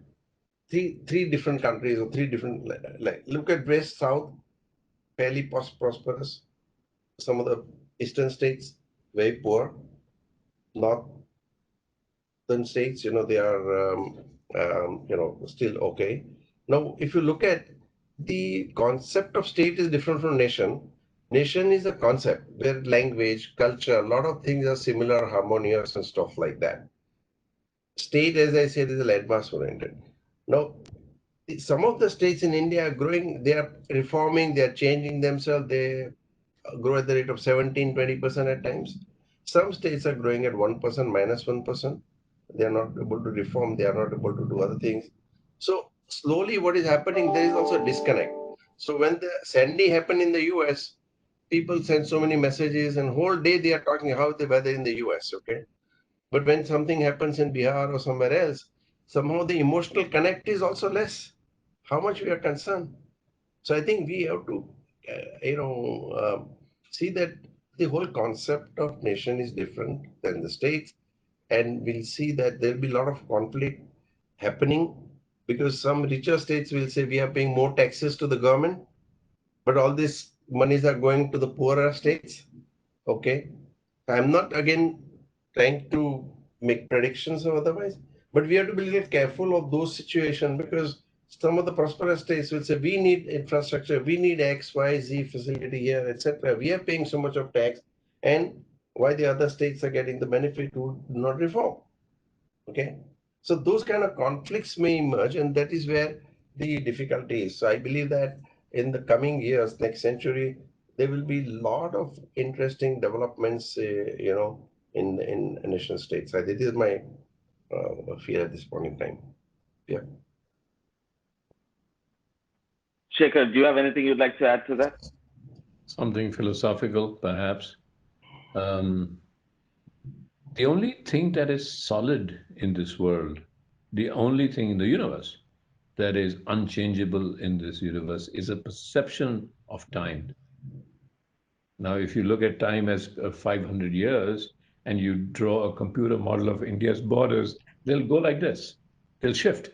Speaker 2: three different countries, or three different, like look at west, south, fairly prosperous. Some of the eastern states very poor. Northern states, they are still okay. Now, if you look at the concept of state is different from nation. Nation is a concept where language, culture, a lot of things are similar, harmonious, and stuff like that. State, as I said, is a landmass oriented. Now, some of the states in India are growing, they are reforming, they are changing themselves, they grow at the rate of 17, 20% at times. Some states are growing at 1%, -1%. They are not able to reform, they are not able to do other things. So slowly what is happening, there is also a disconnect. So when the Sandy happened in the US, people send so many messages, and whole day they are talking how the weather in the US, okay? But when something happens in Bihar or somewhere else, somehow the emotional connect is also less. How much we are concerned. So I think we have to, see that the whole concept of nation is different than the states, and we'll see that there'll be a lot of conflict happening, because some richer states will say we are paying more taxes to the government, but all these monies are going to the poorer states. Okay, I'm not again trying to make predictions or otherwise, but we have to be a little careful of those situations, because some of the prosperous states will say we need infrastructure, we need X, Y, Z facility here, etc. We are paying so much of tax, and why the other states are getting the benefit who do not reform. Okay, so those kind of conflicts may emerge, and that is where the difficulty is. So I believe that in the coming years, next century, there will be a lot of interesting developments, in nation states. I think this is my fear at this point in time. Yeah.
Speaker 1: Shekhar, do you have anything you'd like to add to that?
Speaker 3: Something philosophical, perhaps. The only thing that is solid in this world, the only thing in the universe that is unchangeable in this universe is a perception of time. Now, if you look at time as 500 years and you draw a computer model of India's borders, they'll go like this. They'll shift.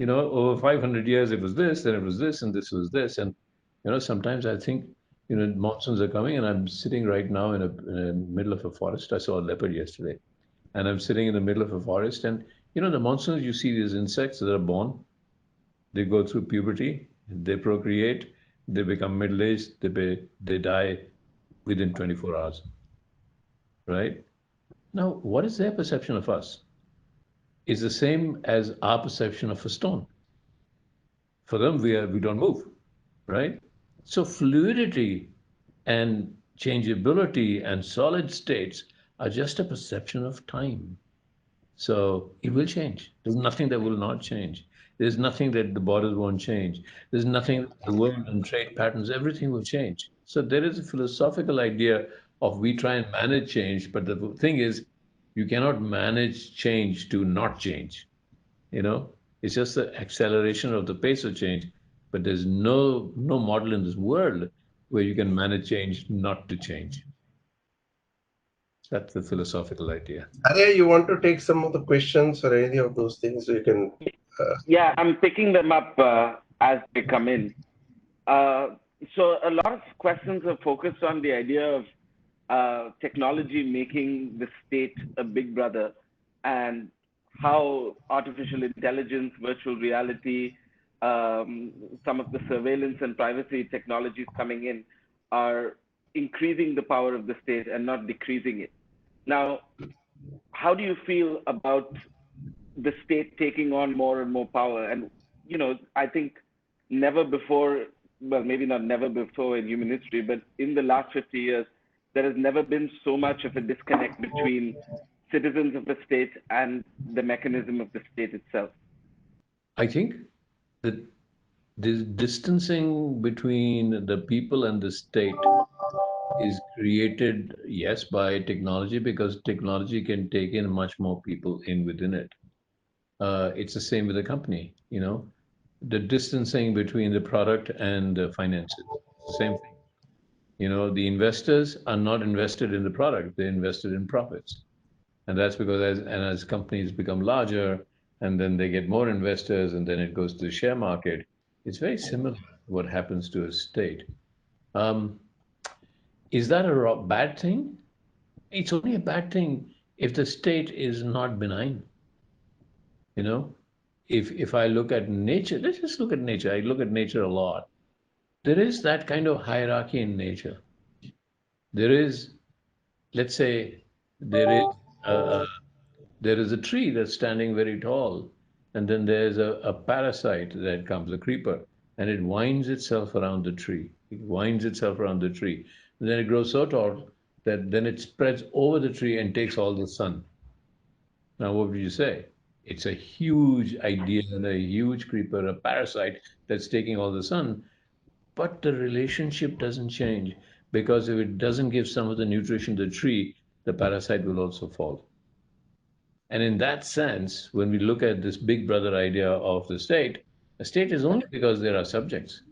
Speaker 3: Over 500 years, it was this, then it was this, and this was this. And, sometimes I think, monsoons are coming, and I'm sitting right now in the middle of a forest. I saw a leopard yesterday, and I'm sitting in the middle of a forest. And, the monsoons, you see these insects that are born, they go through puberty, they procreate, they become middle-aged, they die within 24 hours, right? Now, what is their perception of us? Is the same as our perception of a stone. For them, we don't move, right? So fluidity and changeability and solid states are just a perception of time. So it will change. There's nothing that will not change. There's nothing that the borders won't change. There's nothing, the world and trade patterns, everything will change. So there is a philosophical idea of we try and manage change, but the thing is, you cannot manage change to not change. It's just the acceleration of the pace of change, but there's no model in this world where you can manage change not to change. That's the philosophical idea.
Speaker 2: Arya, you want to take some of the questions or any of those things, so you can.
Speaker 1: Yeah, I'm picking them up as they come in. So a lot of questions are focused on the idea of technology making the state a big brother, and how artificial intelligence, virtual reality, some of the surveillance and privacy technologies coming in are increasing the power of the state and not decreasing it. Now, how do you feel about the state taking on more and more power? And, I think never before, well, maybe not never before in human history, but in the last 50 years, there has never been so much of a disconnect between citizens of the state and the mechanism of the state itself.
Speaker 3: I think that this distancing between the people and the state is created, yes, by technology, because technology can take in much more people in within it. It's the same with a company, the distancing between the product and the finances. Same thing. The investors are not invested in the product, they're invested in profits. And that's because as companies become larger and then they get more investors and then it goes to the share market, it's very similar to what happens to a state. Is that a bad thing? It's only a bad thing if the state is not benign. If I look at nature, let's just look at nature. I look at nature a lot. There is that kind of hierarchy in nature. There is, let's say, there is a tree that's standing very tall, and then there's a parasite that comes, a creeper, and it winds itself around the tree. It winds itself around the tree. And then it grows so tall that then it spreads over the tree and takes all the sun. Now, what would you say? It's a huge idea and a huge creeper, a parasite that's taking all the sun. But the relationship doesn't change, because if it doesn't give some of the nutrition to the tree, the parasite will also fall. And in that sense, when we look at this big brother idea of the state, a state is only because there are subjects,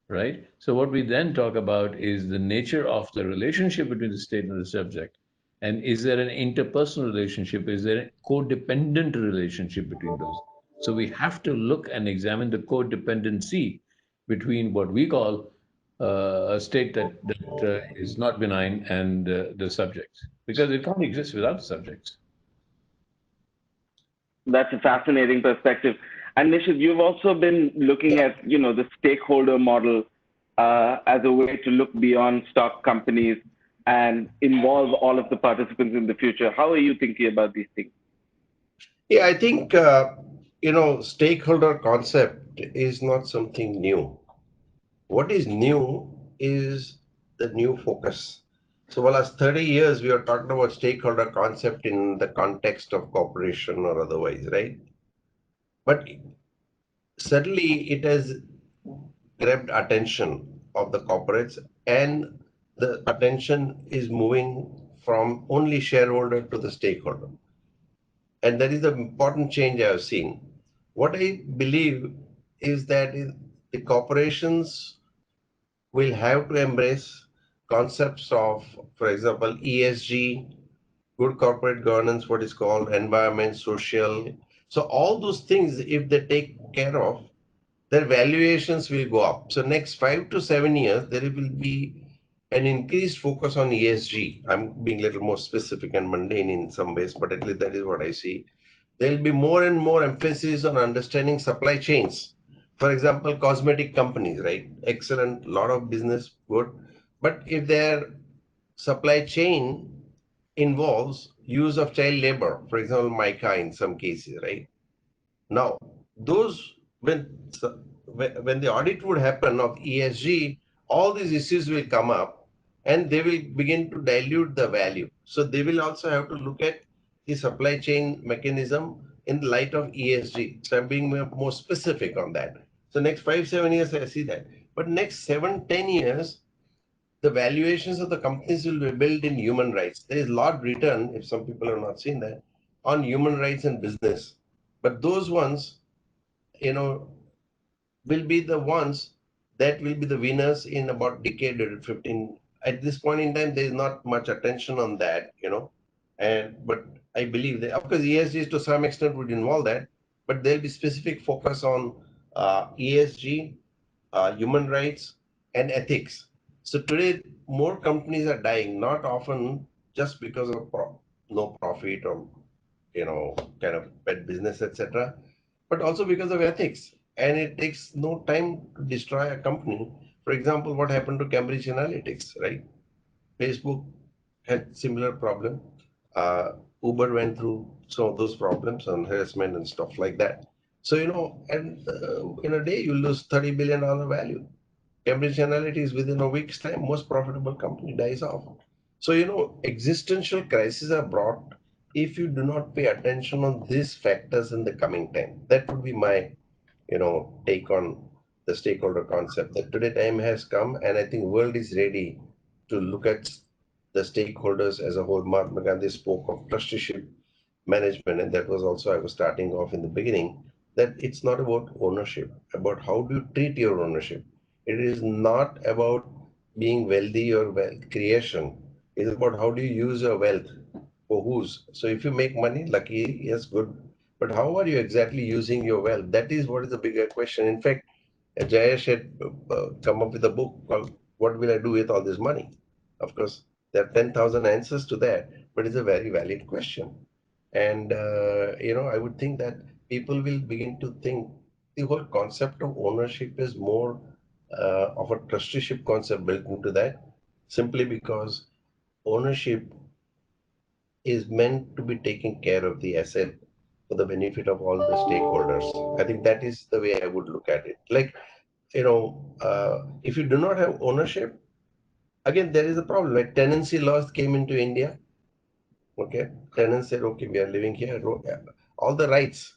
Speaker 3: right? So what we then talk about is the nature of the relationship between the state and the subject. And is there an interpersonal relationship? Is there a codependent relationship between those? So we have to look and examine the codependency between what we call a state that is not benign and the subjects, because it can't exist without subjects.
Speaker 1: That's a fascinating perspective. And Nishith, you've also been looking at, the stakeholder model as a way to look beyond stock companies and involve all of the participants in the future. How are you thinking about these things?
Speaker 2: Yeah, I think, stakeholder concept is not something new. What is new is the new focus. So, for the last 30 years, we are talking about stakeholder concept in the context of cooperation or otherwise, right? But suddenly it has grabbed attention of the corporates, and the attention is moving from only shareholder to the stakeholder. And that is the important change I have seen. What I believe is that the corporations will have to embrace concepts of, for example, ESG, good corporate governance, what is called environment, social. So all those things, if they take care of, their valuations will go up. So next 5 to 7 years, there will be an increased focus on ESG. I'm being a little more specific and mundane in some ways, but at least that is what I see. There will be more and more emphasis on understanding supply chains. For example, cosmetic companies, right? Excellent, lot of business, good. But if their supply chain involves use of child labor, for example, mica in some cases, right? Now, those when the audit would happen of ESG, all these issues will come up and they will begin to dilute the value. So they will also have to look at the supply chain mechanism in the light of ESG. So I'm being more specific on that. So next 5, 7 years, I see that. But next 7, 10 years, the valuations of the companies will be built in human rights. There is a lot written, if some people have not seen that, on human rights and business. But those ones, will be the ones that will be the winners in about decade or 15. At this point in time, there is not much attention on that, but I believe that, of course, ESG to some extent would involve that, but there'll be specific focus on ESG, human rights, and ethics. So today, more companies are dying, not often just because of no profit or kind of bad business, etc., but also because of ethics. And it takes no time to destroy a company. For example, what happened to Cambridge Analytics, right? Facebook had similar problem. Uber went through some of those problems on harassment and stuff like that. So, and in a day you lose $30 billion value. Cambridge Analytica within a week's time, most profitable company dies off. So, existential crises are brought if you do not pay attention on these factors in the coming time. That would be my, take on the stakeholder concept. That today time has come, and I think world is ready to look at the stakeholders as a whole. Mahatma Gandhi spoke of trusteeship management, and that was also I was starting off in the beginning. That it's not about ownership, about how do you treat your ownership. It is not about being wealthy or wealth creation. It's about how do you use your wealth for whose. So if you make money, lucky, yes, good. But how are you exactly using your wealth? That is what is the bigger question. In fact, Jayesh had come up with a book called "What Will I Do with All This Money?" Of course, there are 10,000 answers to that, but it's a very valid question. And I would think that people will begin to think the whole concept of ownership is more of a trusteeship concept built into that, simply because ownership is meant to be taking care of the asset for the benefit of all the stakeholders. I think that is the way I would look at it. Like, if you do not have ownership, again, there is a problem. Like tenancy laws came into India. Okay, tenants said, okay, we are living here, all the rights,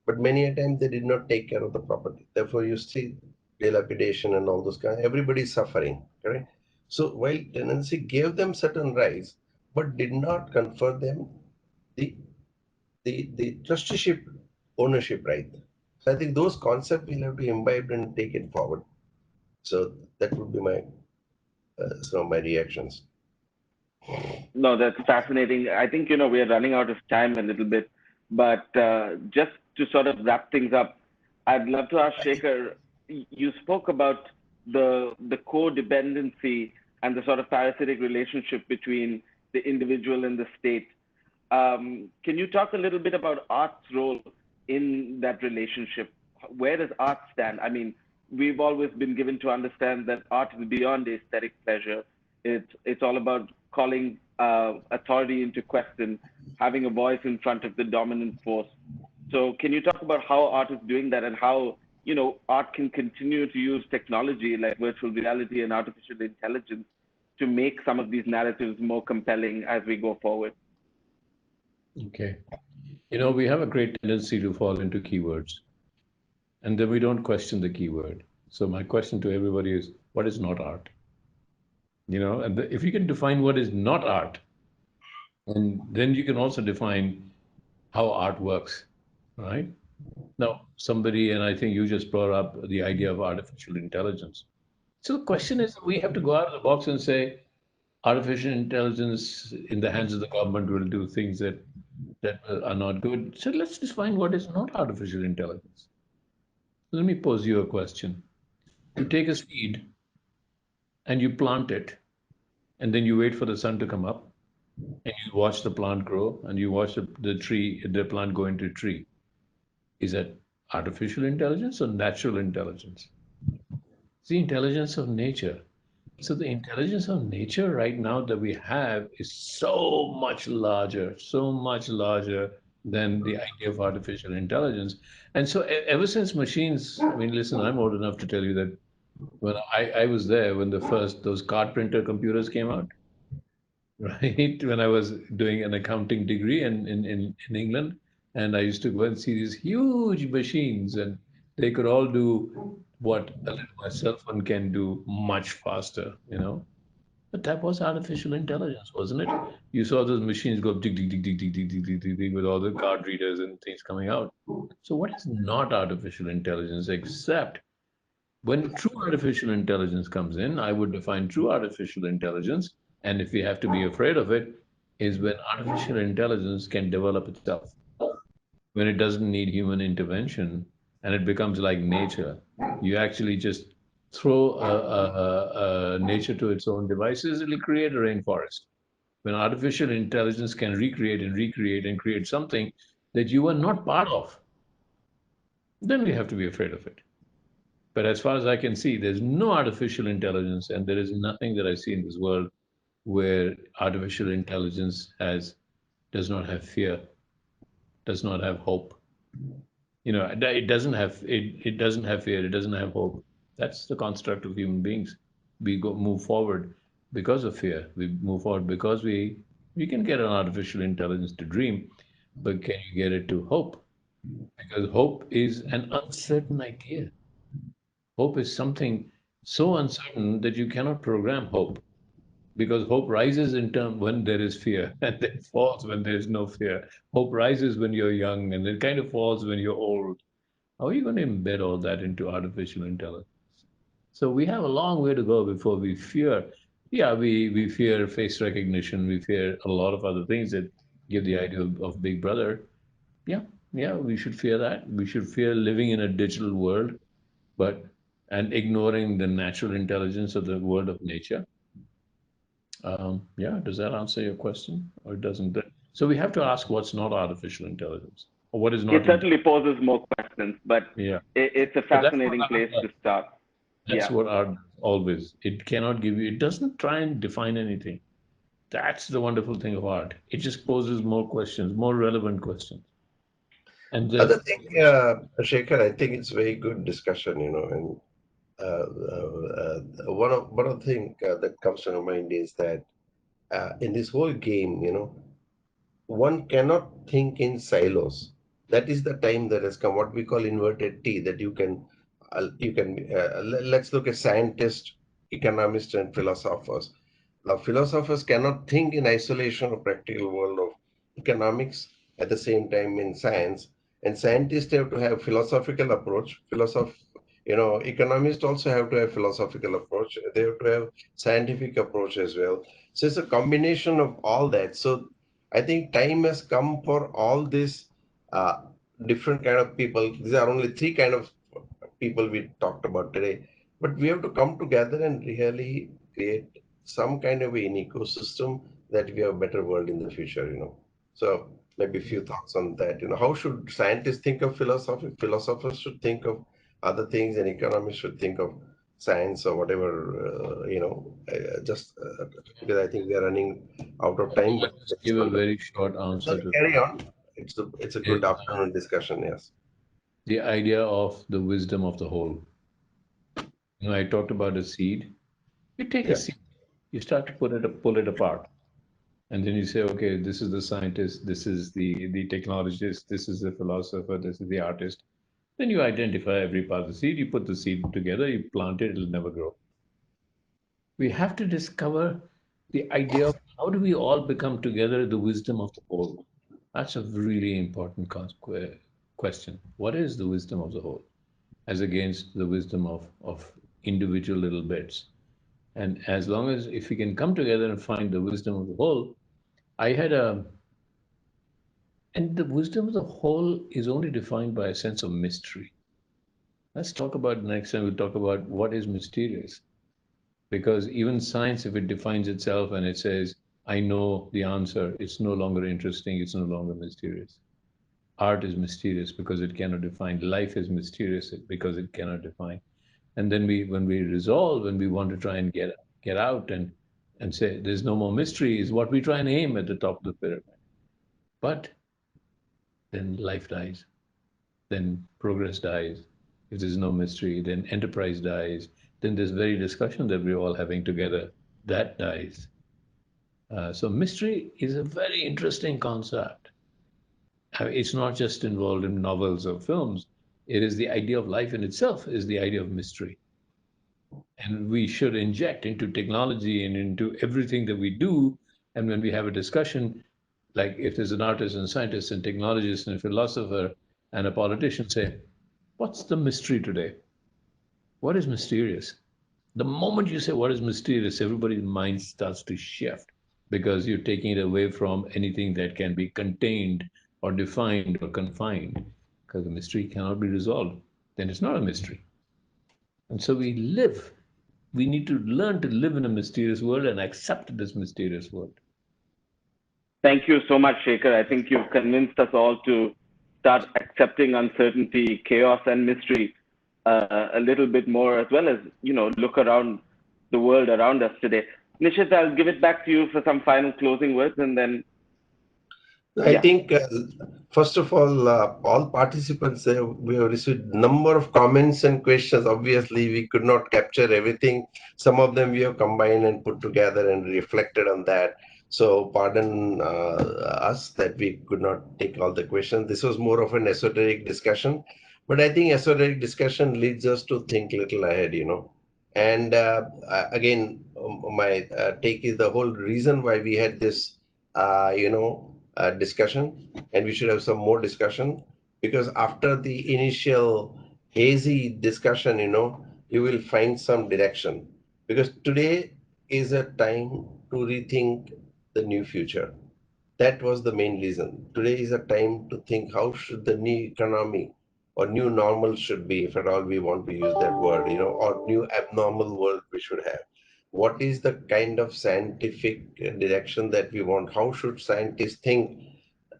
Speaker 2: but many a time they did not take care of the property. Therefore, you see dilapidation and all those kind. Everybody is suffering, correct? So while tenancy gave them certain rights, but did not confer them the the trusteeship ownership right. So I think those concepts will have to imbibe and take it forward. So that would be my some of my reactions.
Speaker 1: No, that's fascinating. I think, we are running out of time a little bit, but just to sort of wrap things up, I'd love to ask Shekhar, you spoke about the codependency and the sort of parasitic relationship between the individual and the state. Can you talk a little bit about art's role in that relationship? Where does art stand? I mean, we've always been given to understand that art is beyond aesthetic pleasure. It's all about calling authority into question, having a voice in front of the dominant force. So, can you talk about how art is doing that and how art can continue to use technology like virtual reality and artificial intelligence to make some of these narratives more compelling as we go forward?
Speaker 3: Okay. We have a great tendency to fall into keywords, and then we don't question the keyword. So my question to everybody is, what is not art? And if you can define what is not art, and then you can also define how art works, right? Now, somebody, and I think you just brought up the idea of artificial intelligence. So the question is, we have to go out of the box and say, artificial intelligence in the hands of the government will do things that are not good. So let's define what is not artificial intelligence. Let me pose you a question. You take a seed and you plant it, and then you wait for the sun to come up, and you watch the plant grow, and you watch the plant go into a tree. Is that artificial intelligence or natural intelligence? It's the intelligence of nature. So the intelligence of nature right now that we have is so much larger than the idea of artificial intelligence. And so ever since machines, I mean, listen, I'm old enough to tell you that when I was there when those card printer computers came out, right? When I was doing an accounting degree in England, and I used to go and see these huge machines, and they could all do what a cell phone can do much faster. But that was artificial intelligence, wasn't it? You saw those machines go dig, dig, dig, dig, dig, dig, dig, dig, dig, dig, with all the card readers and things coming out. So what is not artificial intelligence except when true artificial intelligence comes in, I would define true artificial intelligence, and if we have to be afraid of it, is when artificial intelligence can develop itself, when it doesn't need human intervention and it becomes like nature. You actually just throw nature to its own devices, it'll create a rainforest. When artificial intelligence can recreate and recreate and create something that you were not part of, then we have to be afraid of it. But as far as I can see, there's no artificial intelligence, and there is nothing that I see in this world where artificial intelligence does not have fear, does not have hope. It doesn't have it doesn't have fear, it doesn't have hope. That's the construct of human beings. We move forward because of fear. We move forward because we can get an artificial intelligence to dream, but can you get it to hope? Because hope is an uncertain idea. Hope is something so uncertain that you cannot program hope, because hope rises in term when there is fear and then falls when there is no fear. Hope rises when you're young and then kind of falls when you're old. How are you going to embed all that into artificial intelligence? So we have a long way to go before we fear. Yeah, we fear face recognition. We fear a lot of other things that give the idea of Big Brother. Yeah, yeah, we should fear that. We should fear living in a digital world, but and ignoring the natural intelligence of the world of nature. Yeah, does that answer your question, or doesn't it? So we have to ask what's not artificial intelligence, or what is
Speaker 1: It
Speaker 3: not
Speaker 1: certainly
Speaker 3: intelligence.
Speaker 1: poses more questions, but
Speaker 3: Yeah.
Speaker 1: it's a
Speaker 3: But that's what
Speaker 1: fascinating
Speaker 3: art
Speaker 1: place
Speaker 3: does.
Speaker 1: to start.
Speaker 3: That's
Speaker 1: Yeah.
Speaker 3: what art does, always. It cannot give you, it doesn't try and define anything. That's the wonderful thing of art. It just poses more questions, more relevant questions. And
Speaker 2: Other
Speaker 3: then,
Speaker 2: thing, Shekhar, I think it's very good discussion, and one of the thing that comes to my mind is that in this whole game, one cannot think in silos. That is the time that has come, what we call inverted T, that let's look at scientists, economists, and philosophers. Now, philosophers cannot think in isolation of practical world of economics at the same time in science, and scientists have to have philosophical approach. Economists also have to have philosophical approach. They have to have scientific approach as well. So it's a combination of all that. So I think time has come for all these uh, different kind of people. These are only three kind of people we talked about today, but we have to come together and really create some kind of an ecosystem that we have a better world in the future. So maybe a few thoughts on that. How should scientists think of philosophy? Philosophers should think of other things, and economists should think of science or whatever. Just because I think we are running out of time, but
Speaker 3: I'll just
Speaker 2: it's
Speaker 3: give a
Speaker 2: wonderful.
Speaker 3: very short
Speaker 2: So
Speaker 3: answer to
Speaker 2: carry on. It's a
Speaker 3: is
Speaker 2: good afternoon discussion. Yes.
Speaker 3: the idea of the wisdom of the whole. I talked about a seed. You take a
Speaker 2: Yeah.
Speaker 3: seed, you start to pull it apart. And then you say, okay, this is the scientist, this is the technologist, this is the philosopher, this is the artist. Then you identify every part of the seed, you put the seed together, you plant it, it'll never grow. We have to discover the idea of how do we all become together the wisdom of the whole. That's a really important question. What is the wisdom of the whole as against the wisdom of individual little bits? And as long as if we can come together and find the wisdom of the whole, I had a and the wisdom of the whole is only defined by a sense of mystery. Let's talk about next time we'll talk about what is mysterious. Because even science, if it defines itself and it says, I know the answer, it's no longer interesting, it's no longer mysterious. Art is mysterious because it cannot define. Life is mysterious because it cannot define. And then when we resolve, when we want to try and get out and say there's no more mystery, is what we try and aim at the top of the pyramid. But then life dies, then progress dies. If there's no mystery, then enterprise dies. Then this very discussion that we're all having together, that dies. So mystery is a very interesting concept. It's not just involved in novels or films. It is the idea of life in itself is the idea of mystery. And we should inject into technology and into everything that we do. And when we have a discussion, like if there's an artist and scientist and technologist and a philosopher and a politician say, what's the mystery today? What is mysterious? The moment you say what is mysterious, everybody's mind starts to shift because you're taking it away from anything that can be contained or defined or confined because the mystery cannot be resolved. Then it's not a mystery. And so we need to learn to live in a mysterious world and accept this mysterious world.
Speaker 1: Thank you so much, Shekhar. I think you've convinced us all to start accepting uncertainty, chaos, and mystery a little bit more, as well as look around the world around us today. Nishith, I'll give it back to you for some final closing words, and then
Speaker 2: I
Speaker 1: yeah.
Speaker 2: think, first of all participants, we have received number of comments and questions. Obviously, we could not capture everything. Some of them we have combined and put together and reflected on that. So pardon us that we could not take all the questions. This was more of an esoteric discussion, but I think esoteric discussion leads us to think little ahead. And again, my take is the whole reason why we had this, discussion, and we should have some more discussion, because after the initial hazy discussion, you will find some direction, because today is a time to rethink the new future. That was the main reason. Today is a time to think how should the new economy or new normal should be, if at all we want to use that word, or new abnormal world we should have. What is the kind of scientific direction that we want? How should scientists think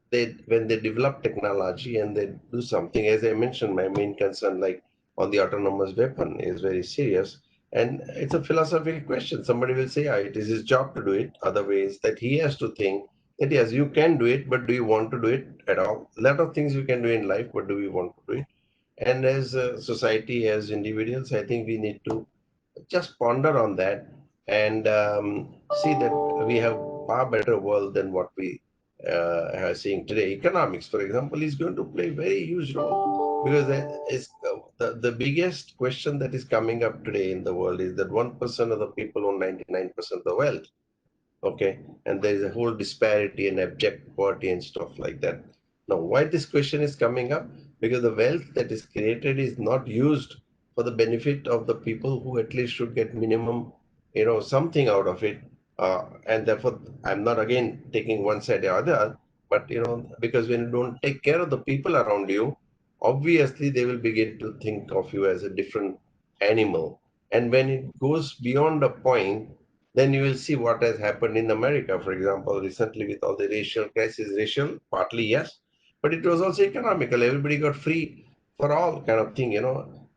Speaker 2: when they develop technology and they do something? As I mentioned, my main concern, like on the autonomous weapon, is very serious. And it's a philosophical question. Somebody will say, it is his job to do it. Other ways that he has to think that yes, you can do it, but do you want to do it at all? A lot of things you can do in life, but do we want to do it? And as a society, as individuals, I think we need to just ponder on that and see that we have far better world than what we are seeing today. Economics, for example, is going to play a very huge role, because that is the biggest question that is coming up today in the world is that 1% of the people own 99% of the wealth. Okay, and there is a whole disparity and abject poverty and stuff like that. Now, why this question is coming up? Because the wealth that is created is not used for the benefit of the people who at least should get minimum, something out of it. And therefore, I'm not again taking one side or other, but because when you don't take care of the people around you, obviously they will begin to think of you as a different animal. And when it goes beyond a point, then you will see what has happened in America, for example, recently with all the racial crisis. Racial, partly yes, but it was also economical. Everybody got free for all kind of thing,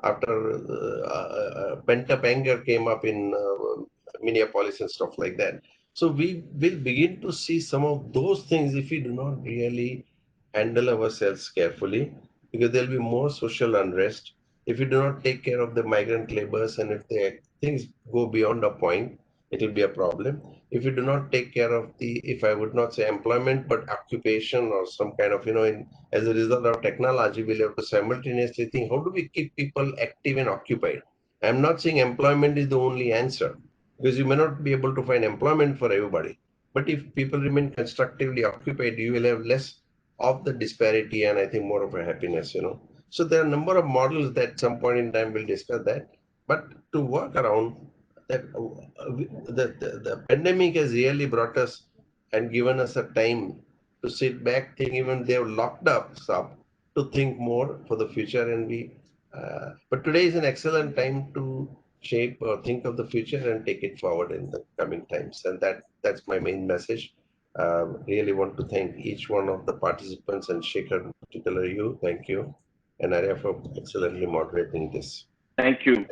Speaker 2: after pent-up anger came up in Minneapolis and stuff like that. So we will begin to see some of those things if we do not really handle ourselves carefully, because there'll be more social unrest if we do not take care of the migrant laborers, and if the things go beyond a point, it will be a problem. If we do not take care of the, if I would not say employment, but occupation or some kind of, as a result of technology, we'll have to simultaneously think, how do we keep people active and occupied? I'm not saying employment is the only answer, because you may not be able to find employment for everybody. But if people remain constructively occupied, you will have less of the disparity and I think more of a happiness. So there are a number of models that at some point in time we'll discuss that. But to work around that, the pandemic has really brought us and given us a time to sit back, think. Even they have locked us up to think more for the future. And but today is an excellent time to shape or think of the future and take it forward in the coming times. And that's my main message. Really want to thank each one of the participants, and Shekhar, in particular you. Thank you, and Arya, for excellently moderating this.
Speaker 1: Thank you.